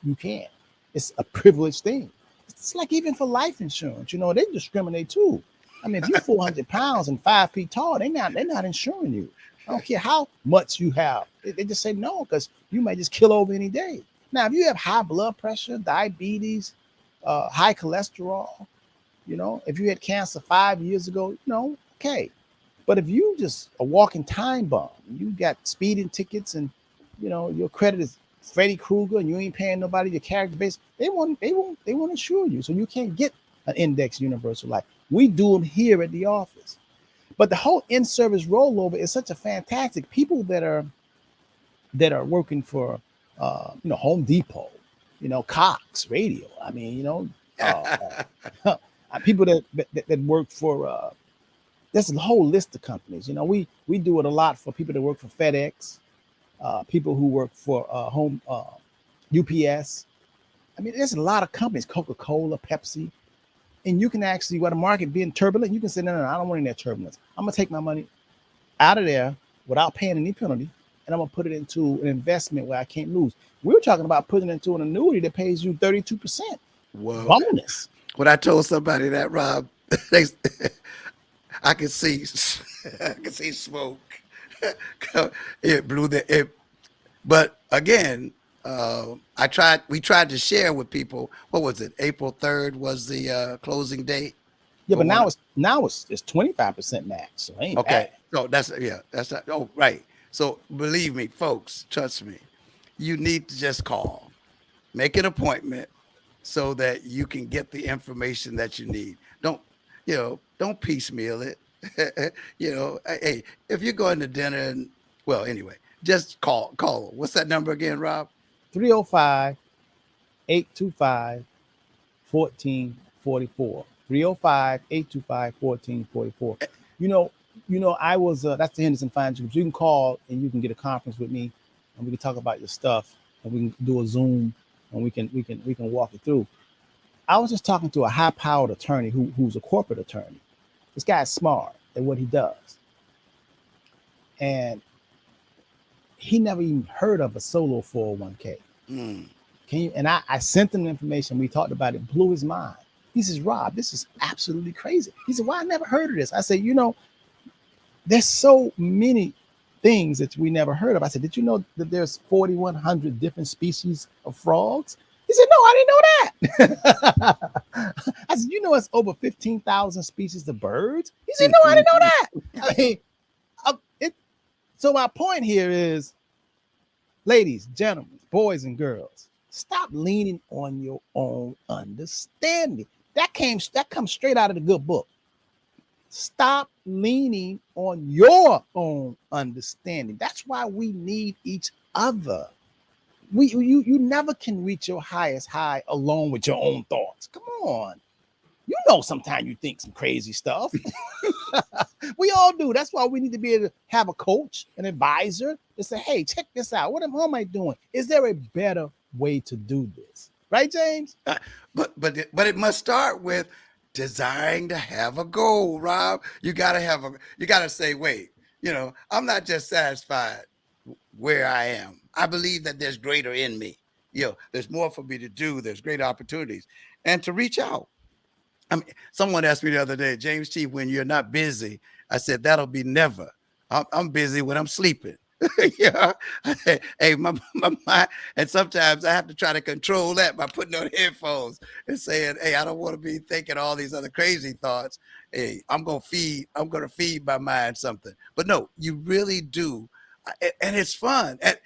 you can't. It's a privileged thing. It's like even for life insurance, they discriminate too. I mean, if you're 400 pounds and 5 feet tall, they're not insuring you. I don't care how much you have. They just say no, because you might just kill over any day. Now, if you have high blood pressure, diabetes, high cholesterol, if you had cancer 5 years ago, okay. But if you just a walking time bomb, you got speeding tickets, and your credit is Freddy Krueger, and you ain't paying nobody your character base, they won't insure you, so you can't get an index universal life. We do them here at the office. But the whole in-service rollover is such a fantastic. People that are working for Home Depot, Cox Radio. I mean, people that work for there's a whole list of companies. We do it a lot for people that work for FedEx, people who work for home UPS. I mean, there's a lot of companies, Coca-Cola, Pepsi, and you can actually, while the market being turbulent, you can say, no, I don't want any of that turbulence. I'm gonna take my money out of there without paying any penalty, and I'm gonna put it into an investment where I can't lose. We were talking about putting it into an annuity that pays you 32% bonus. When I told somebody that, Rob, I could see smoke. It blew the. But again, we tried to share with people. What was it? April 3rd was the closing date. Yeah, but now it's 25% max. So ain't okay. Bad. So that's not. Oh, right. So believe me, folks, trust me, you need to just call, make an appointment, so that you can get the information that you need. Don't piecemeal it. Hey, if you're going to dinner, and well, anyway, just call. What's that number again, Rob? 305-825-1444. 305-825-1444. I was that's the Henderson Financial Group. You can call and you can get a conference with me, and we can talk about your stuff, and we can do a Zoom, and we can walk it through. I was just talking to a high-powered attorney who's a corporate attorney. This guy's smart at what he does, and he never even heard of a solo 401k. And I sent him the information. We talked about it, blew his mind. He says, Rob, this is absolutely crazy. He said, well, I never heard of this. I said, there's so many things that we never heard of. I said, did you know that there's 4,100 different species of frogs? He said, no, I didn't know that. I said, it's over 15,000 species of birds? He said, no, I didn't know that. I mean, so my point here is, ladies, gentlemen, boys and girls, stop leaning on your own understanding. That comes straight out of the good book. Stop leaning on your own understanding. That's why we need each other. You never can reach your highest high alone with your own thoughts. Come on. Sometimes you think some crazy stuff. We all do. That's why we need to be able to have a coach, an advisor, to say, hey, check this out. What am I doing? Is there a better way to do this? Right, James? But it must start with desiring to have a goal, Rob. You gotta say, wait, I'm not just satisfied where I am. I believe that there's greater in me. There's more for me to do. There's great opportunities, and to reach out. I mean, someone asked me the other day, James T, when you're not busy, I said, that'll be never. I'm busy when I'm sleeping. Hey, my and sometimes I have to try to control that by putting on headphones and saying, hey, I don't want to be thinking all these other crazy thoughts. Hey, I'm going to feed my mind something. But no, you really do. And it's fun. And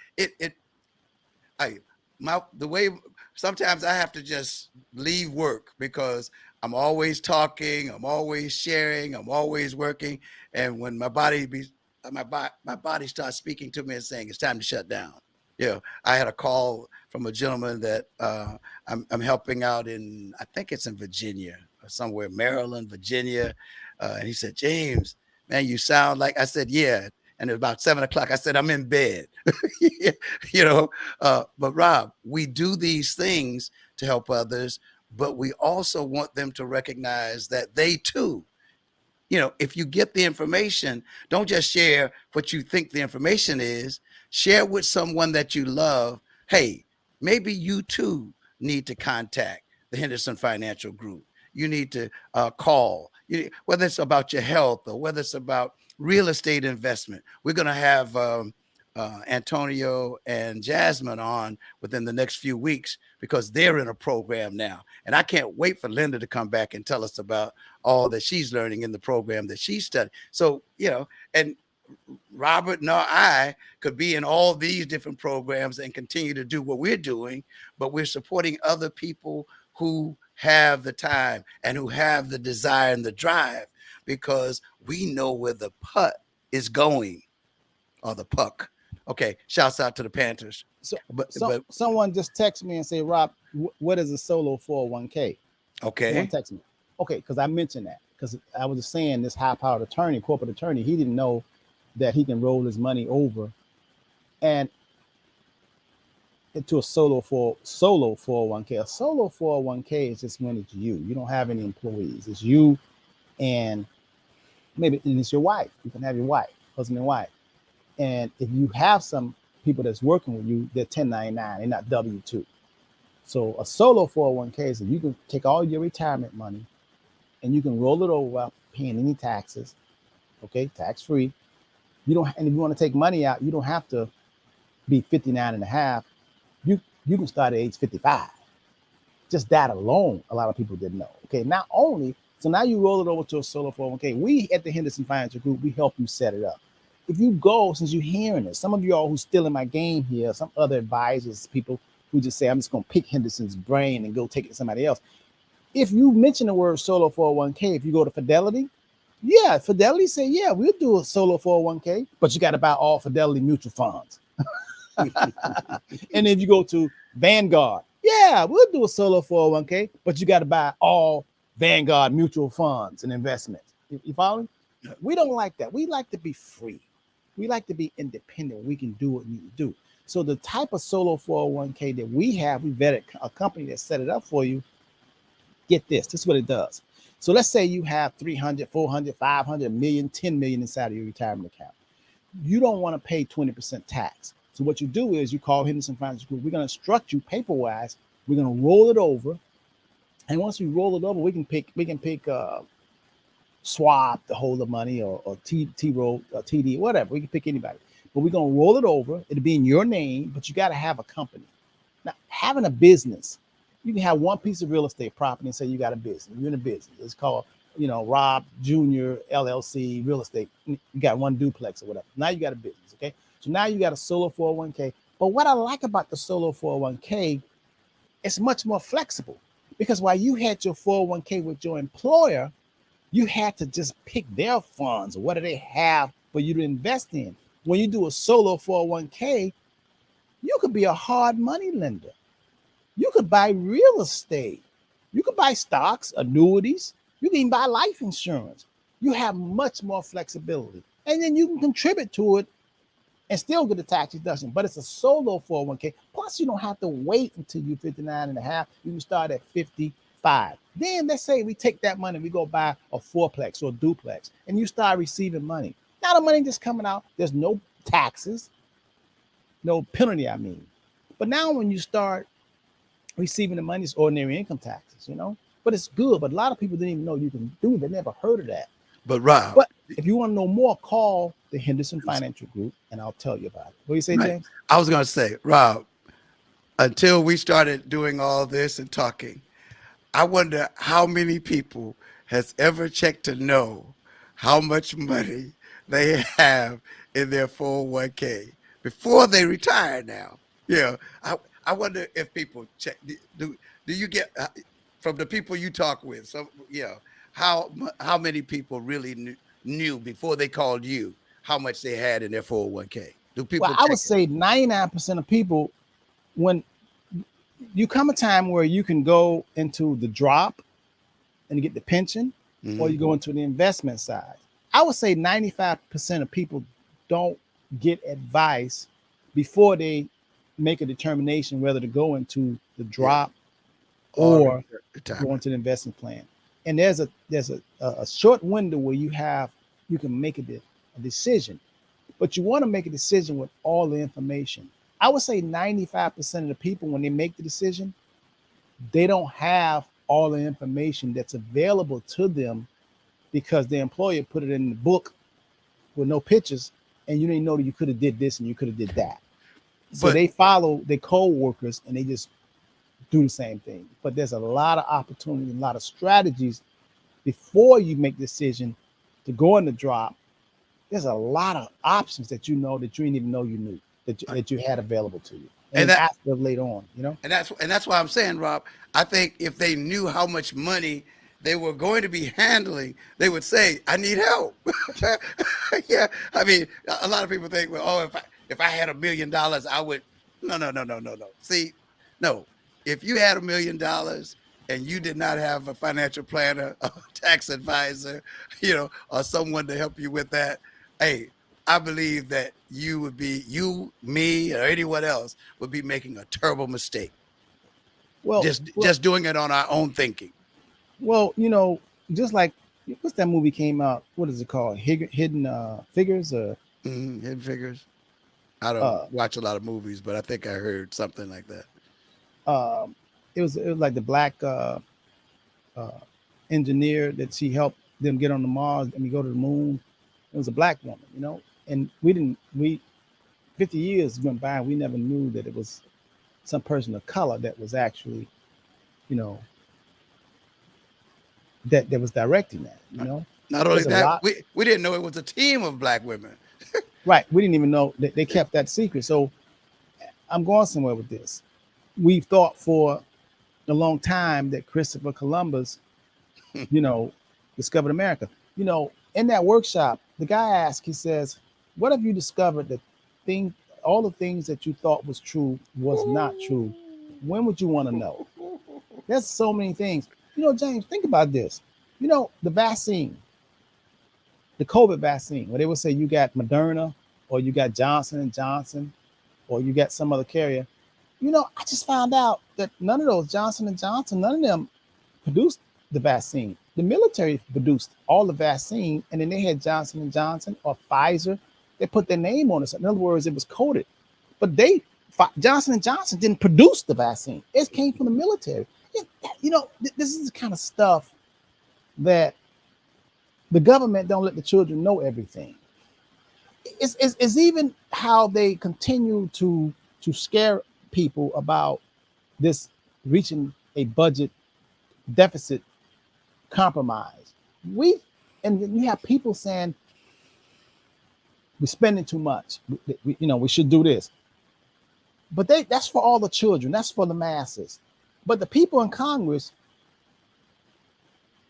the way sometimes I have to just leave work because I'm always talking, I'm always sharing, I'm always working. And when my body starts speaking to me and saying it's time to shut down. I had a call from a gentleman that I'm helping out in, I think it's in Virginia or somewhere, Maryland, Virginia. And he said, James, man, you sound like, I said, yeah. And at about 7:00, I said, I'm in bed. But Rob, we do these things to help others, but we also want them to recognize that they too, if you get the information, don't just share what you think the information is, share with someone that you love. Hey, maybe you too need to contact the Henderson Financial Group. You need to call, whether it's about your health or whether it's about real estate investment. We're going to have Antonio and Jasmine on within the next few weeks because they're in a program now. And I can't wait for Linda to come back and tell us about all that she's learning in the program that she studied. So, and Robert and I could be in all these different programs and continue to do what we're doing, but we're supporting other people who have the time and who have the desire and the drive because we know where the putt is going or the puck. Okay, shouts out to the Panthers. So, but someone just text me and say, Rob, what is a solo 401k? Okay. Someone text me. Okay, because I mentioned that because I was just saying this high-powered attorney, corporate attorney, he didn't know that he can roll his money over and into a solo 401k. A solo 401k is just when it's you. You don't have any employees. It's you and maybe it's your wife. You can have your wife, husband and wife. And if you have some people that's working with you, they're 1099, they're not W-2. So a solo 401k is that you can take all your retirement money and you can roll it over without paying any taxes. Okay, tax-free. And if you want to take money out, you don't have to be 59 and a half. You can start at age 55. Just that alone, a lot of people didn't know. Okay, not only, so now you roll it over to a solo 401k. We at the Henderson Financial Group, we help you set it up. If you go, since you're hearing this, some of you all who's still in my game here, some other advisors, people who just say, I'm just going to pick Henderson's brain and go take it to somebody else. If you mention the word solo 401k, if you go to Fidelity, yeah, Fidelity say, yeah, we'll do a solo 401k, but you got to buy all Fidelity mutual funds. And if you go to Vanguard, yeah, we'll do a solo 401k, but you got to buy all Vanguard mutual funds and investments. You follow me? We don't like that. We like to be free. We like to be independent. We can do what we need to do. So the type of solo 401k that we have, we vetted a company that set it up for you. Get this. This is what it does. So let's say you have 300, 400, 500 million, 10 million inside of your retirement account. You don't want to pay 20% tax. So what you do is you call Henderson Financial Group. We're going to instruct you paper-wise. We're going to roll it over. And once we roll it over, we can pick Swap to hold the money or T-Roll or TD, whatever. We can pick anybody. But we're going to roll it over. It'll be in your name, but you got to have a company. Now, having a business, you can have one piece of real estate property and say you got a business. You're in a business. It's called, Rob Jr. LLC real estate. You got one duplex or whatever. Now you got a business, okay? So now you got a solo 401k. But what I like about the solo 401k, it's much more flexible because while you had your 401k with your employer, you had to just pick their funds or what do they have for you to invest in. When you do a solo 401k, you could be a hard money lender. You could buy real estate. You could buy stocks, annuities. You can even buy life insurance. You have much more flexibility. And then you can contribute to it and still get a tax deduction. But it's a solo 401k. Plus, you don't have to wait until you're 59 and a half. You can start at 55. Then let's say we take that money, we go buy a fourplex or a duplex, and you start receiving money. Now the money just coming out. There's no taxes, no penalty, I mean. But now when you start receiving the money, it's ordinary income taxes, But it's good. But a lot of people didn't even know you can do it. They never heard of that. But Rob, but if you want to know more, call the Henderson Financial Group, and I'll tell you about it. What do you say, right. James? I was going to say, Rob, until we started doing all this and talking, I wonder how many people has ever checked to know how much money they have in their 401k before they retire now. I wonder if people check. Do you get from the people you talk with? So how many people really knew before they called you how much they had in their 401k? Do people? Well, I would say 99% of people, when you come a time where you can go into the drop and get the pension, or you go into the investment side. I would say 95% of people don't get advice before they make a determination whether to go into the drop or go into the investment plan. And there's a short window where you can make a decision, but you want to make a decision with all the information. I would say 95% of the people, when they make the decision, they don't have all the information that's available to them because their employer put it in the book with no pictures and you didn't know that you could have did this and you could have did that. So But they follow their co-workers and they just do the same thing. But there's a lot of opportunity, a lot of strategies before you make the decision to go in the drop. There's a lot of options that you know that you didn't even know you knew that you had available to you, and that after later on, you know. and that's why I'm saying, Rob, I think if they knew how much money they were going to be handling, they would say, "I need help." Yeah, I mean, a lot of people think, well, oh, if I had $1 million, I would. No, no, no, no, no, no. See, no. If you had $1 million and you did not have a financial planner, a tax advisor, or someone to help you with that, hey, I believe that you, me, or anyone else would be making a terrible mistake. Well, Just doing it on our own thinking. well, just like what's that movie came out? What is it called? Hidden Figures, or Hidden Figures. I don't uh, watch a lot of movies, but I think I heard something like that. it was like the black uh, engineer that she helped them get on the Mars. I mean, go to the moon. It was a black woman, and we 50 years went by and we never knew that it was some person of color that was actually, you know, that was directing that. Not only There's a that, lot. we didn't know it was a team of black women. Right. We didn't even know that they kept that secret. So I'm going somewhere with this. We've thought for a long time that Christopher Columbus, discovered America. In that workshop, the guy asked, he says, what have you discovered that all the things that you thought was true was not true? When would you want to know? There's so many things. James, think about this. The vaccine, the COVID vaccine, where they would say you got Moderna or you got Johnson and Johnson or you got some other carrier. I just found out that none of those Johnson and Johnson, none of them produced the vaccine. The military produced all the vaccine, and then they had Johnson and Johnson or Pfizer. They put their name on it. So in other words, it was coded. But Johnson and Johnson didn't produce the vaccine. It came from the military. This is the kind of stuff that the government don't let the children know everything. It's even how they continue to scare people about this reaching a budget deficit compromise. And you have people saying we're spending too much. We should do this. But that's for all the children. That's for the masses. But the people in Congress,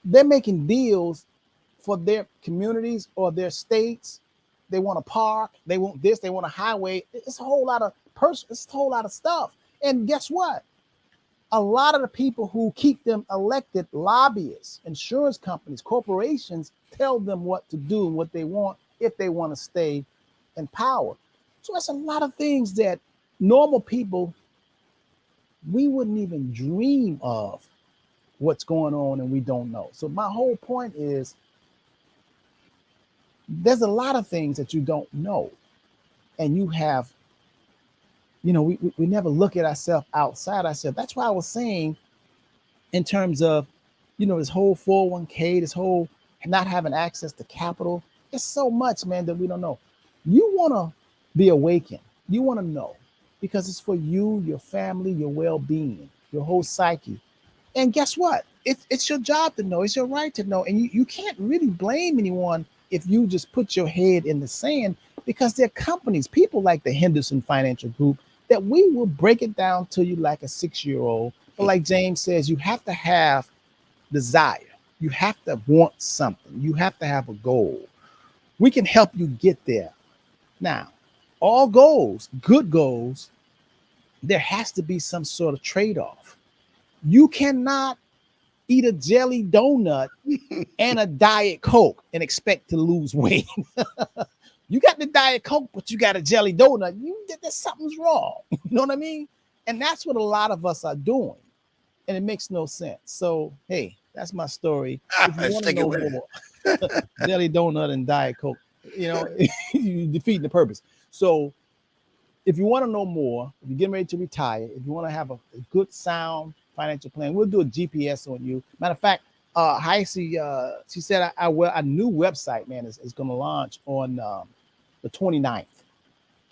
they're making deals for their communities or their states. They want a park. They want this. They want a highway. It's a whole lot of it's a whole lot of stuff. And guess what? A lot of the people who keep them elected, lobbyists, insurance companies, corporations, tell them what to do and what they want if they want to stay in power. So it's a lot of things that normal people, we wouldn't even dream of what's going on and we don't know. So my whole point is there's a lot of things that you don't know. And you have, we never look at ourselves outside ourselves. That's why I was saying in terms of, this whole 401k, this whole not having access to capital. It's so much, man, that we don't know. You want to be awakened. You want to know because it's for you, your family, your well-being, your whole psyche. And guess what? It's your job to know. It's your right to know. And you can't really blame anyone if you just put your head in the sand because there are companies, people like the Henderson Financial Group, that we will break it down to you like a 6-year-old. But like James says, you have to have desire. You have to want something. You have to have a goal. We can help you get there. Now, all goals, good goals, there has to be some sort of trade-off. You cannot eat a jelly donut and a Diet Coke and expect to lose weight. You got the Diet Coke, but you got a jelly donut. Something's wrong. You know what I mean? And that's what a lot of us are doing. And it makes no sense. So, hey, that's my story. If you want to know more, jelly donut and Diet Coke, you're defeating the purpose. So if you want to know more, if you're getting ready to retire, if you want to have a good, sound financial plan, we'll do a GPS on you. Matter of fact, Heisey, she said a new website, man, is going to launch on the 29th.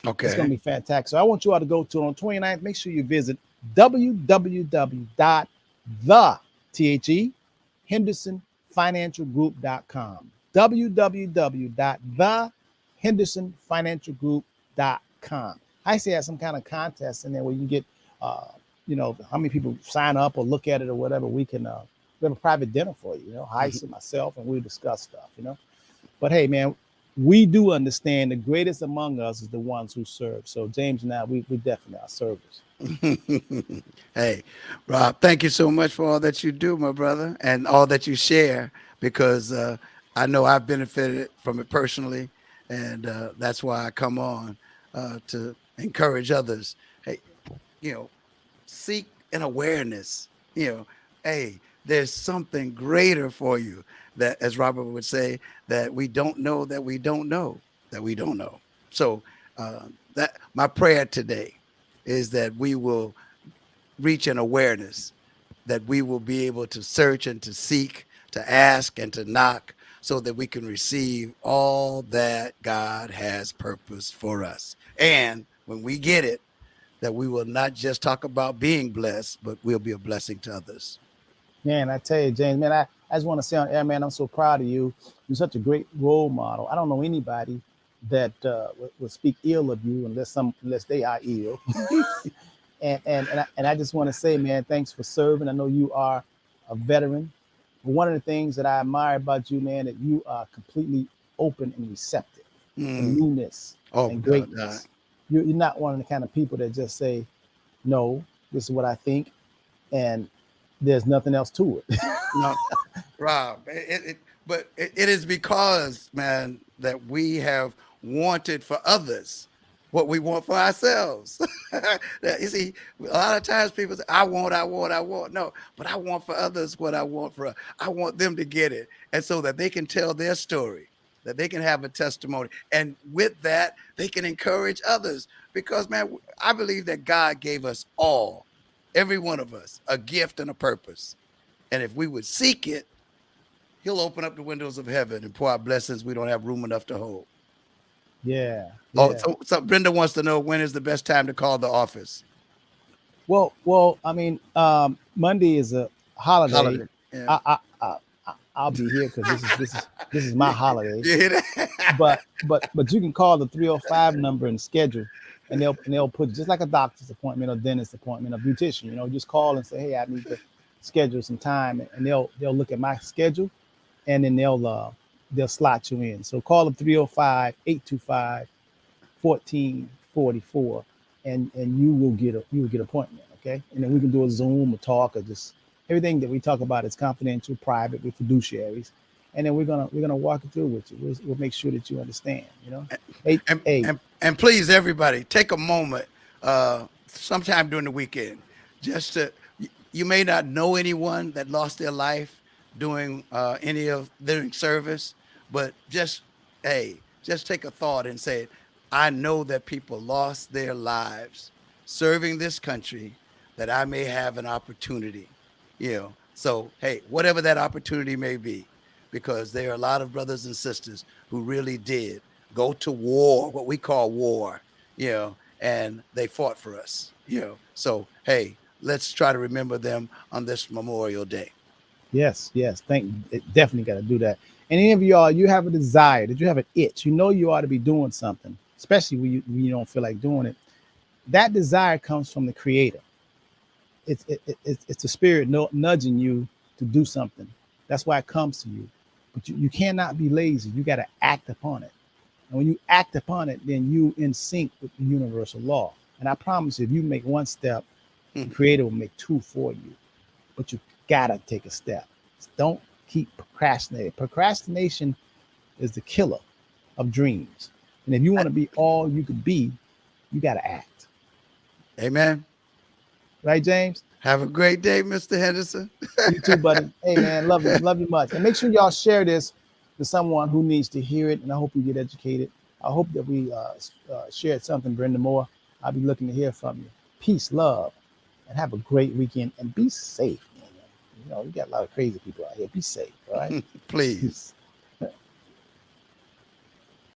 Okay. It's going to be fantastic. So I want you all to go to it on 29th. Make sure you visit www.hendersonfinancialgroup.com. www.thehendersonfinancialgroup.com. I say have some kind of contest in there where you can get, how many people sign up or look at it or whatever. We can we have a private dinner for you, Heise and myself, and we discuss stuff. But hey, man, we do understand the greatest among us is the ones who serve. So James and I, we definitely are servers. Hey, Rob, thank you so much for all that you do, my brother, and all that you share, because I know I've benefited from it personally, and that's why I come on to encourage others. Hey, seek an awareness, hey, there's something greater for you, that, as Robert would say, that we don't know, that we don't know, that we don't know. So that my prayer today is that we will reach an awareness, that we will be able to search and to seek, to ask and to knock, so that we can receive all that God has purposed for us. And when we get it, that we will not just talk about being blessed, but we'll be a blessing to others. Man, I tell you, James, man, I just want to say on air, man, I'm so proud of you. You're such a great role model. I don't know anybody that would speak ill of you unless they are ill. and I just want to say, man, thanks for serving. I know you are a veteran. But one of the things that I admire about you, man, that you are completely open and receptive to newness and greatness. You're not one of the kind of people that just say, no, this is what I think, and there's nothing else to it. No, Rob, but it is because, man, that we have wanted for others what we want for ourselves. You see, a lot of times people say, I want. No, but I want for others what I want for. I want them to get it, and so that they can tell their story, that they can have a testimony, and with that, they can encourage others. Because, man, I believe that God gave us all, every one of us, a gift and a purpose. And if we would seek it, he'll open up the windows of heaven and pour out blessings we don't have room enough to hold. Yeah. Oh, so Brenda wants to know, when is the best time to call the office? Well, I mean, Monday is a holiday. Yeah. I'll be here because this is my holiday. You hear that? But you can call the 305 number and schedule, and they'll put, just like a doctor's appointment or dentist appointment, a beautician. Just call and say, hey, I need to schedule some time, and they'll look at my schedule, and then they'll slot you in. So call them 305-825-1444, and you will get appointment. Okay, and then we can do a Zoom or talk, or just everything that we talk about is confidential, private, with fiduciaries, and then we're gonna walk it through with you. We'll make sure that you understand. And please, everybody, take a moment sometime during the weekend, just to. You may not know anyone that lost their life doing any of their service, but just take a thought and say, I know that people lost their lives serving this country, that I may have an opportunity, So, hey, whatever that opportunity may be, because there are a lot of brothers and sisters who really did go to war, what we call war, and they fought for us, So, hey, let's try to remember them on this Memorial Day. Yes. Definitely got to do that. And any of y'all, you have a desire, that you have an itch, you ought to be doing something, especially when you don't feel like doing it. That desire comes from the Creator. It's the Spirit nudging you to do something. That's why it comes to you. But you cannot be lazy. You got to act upon it. And when you act upon it, then you in sync with the universal law. And I promise you, if you make one step, the Creator will make two for you. But you gotta take a step. Don't keep procrastinating. Procrastination is the killer of dreams. And if you want to be all you could be, you gotta act. Amen. Right, James? Have a great day, Mr. Henderson. You too, buddy. Hey, man, love you much. And make sure y'all share this to someone who needs to hear it. And I hope you get educated. I hope that we shared something, Brenda Moore. I'll be looking to hear from you. Peace, love, and have a great weekend. And be safe, man. You got a lot of crazy people out here. Be safe, all right? Please.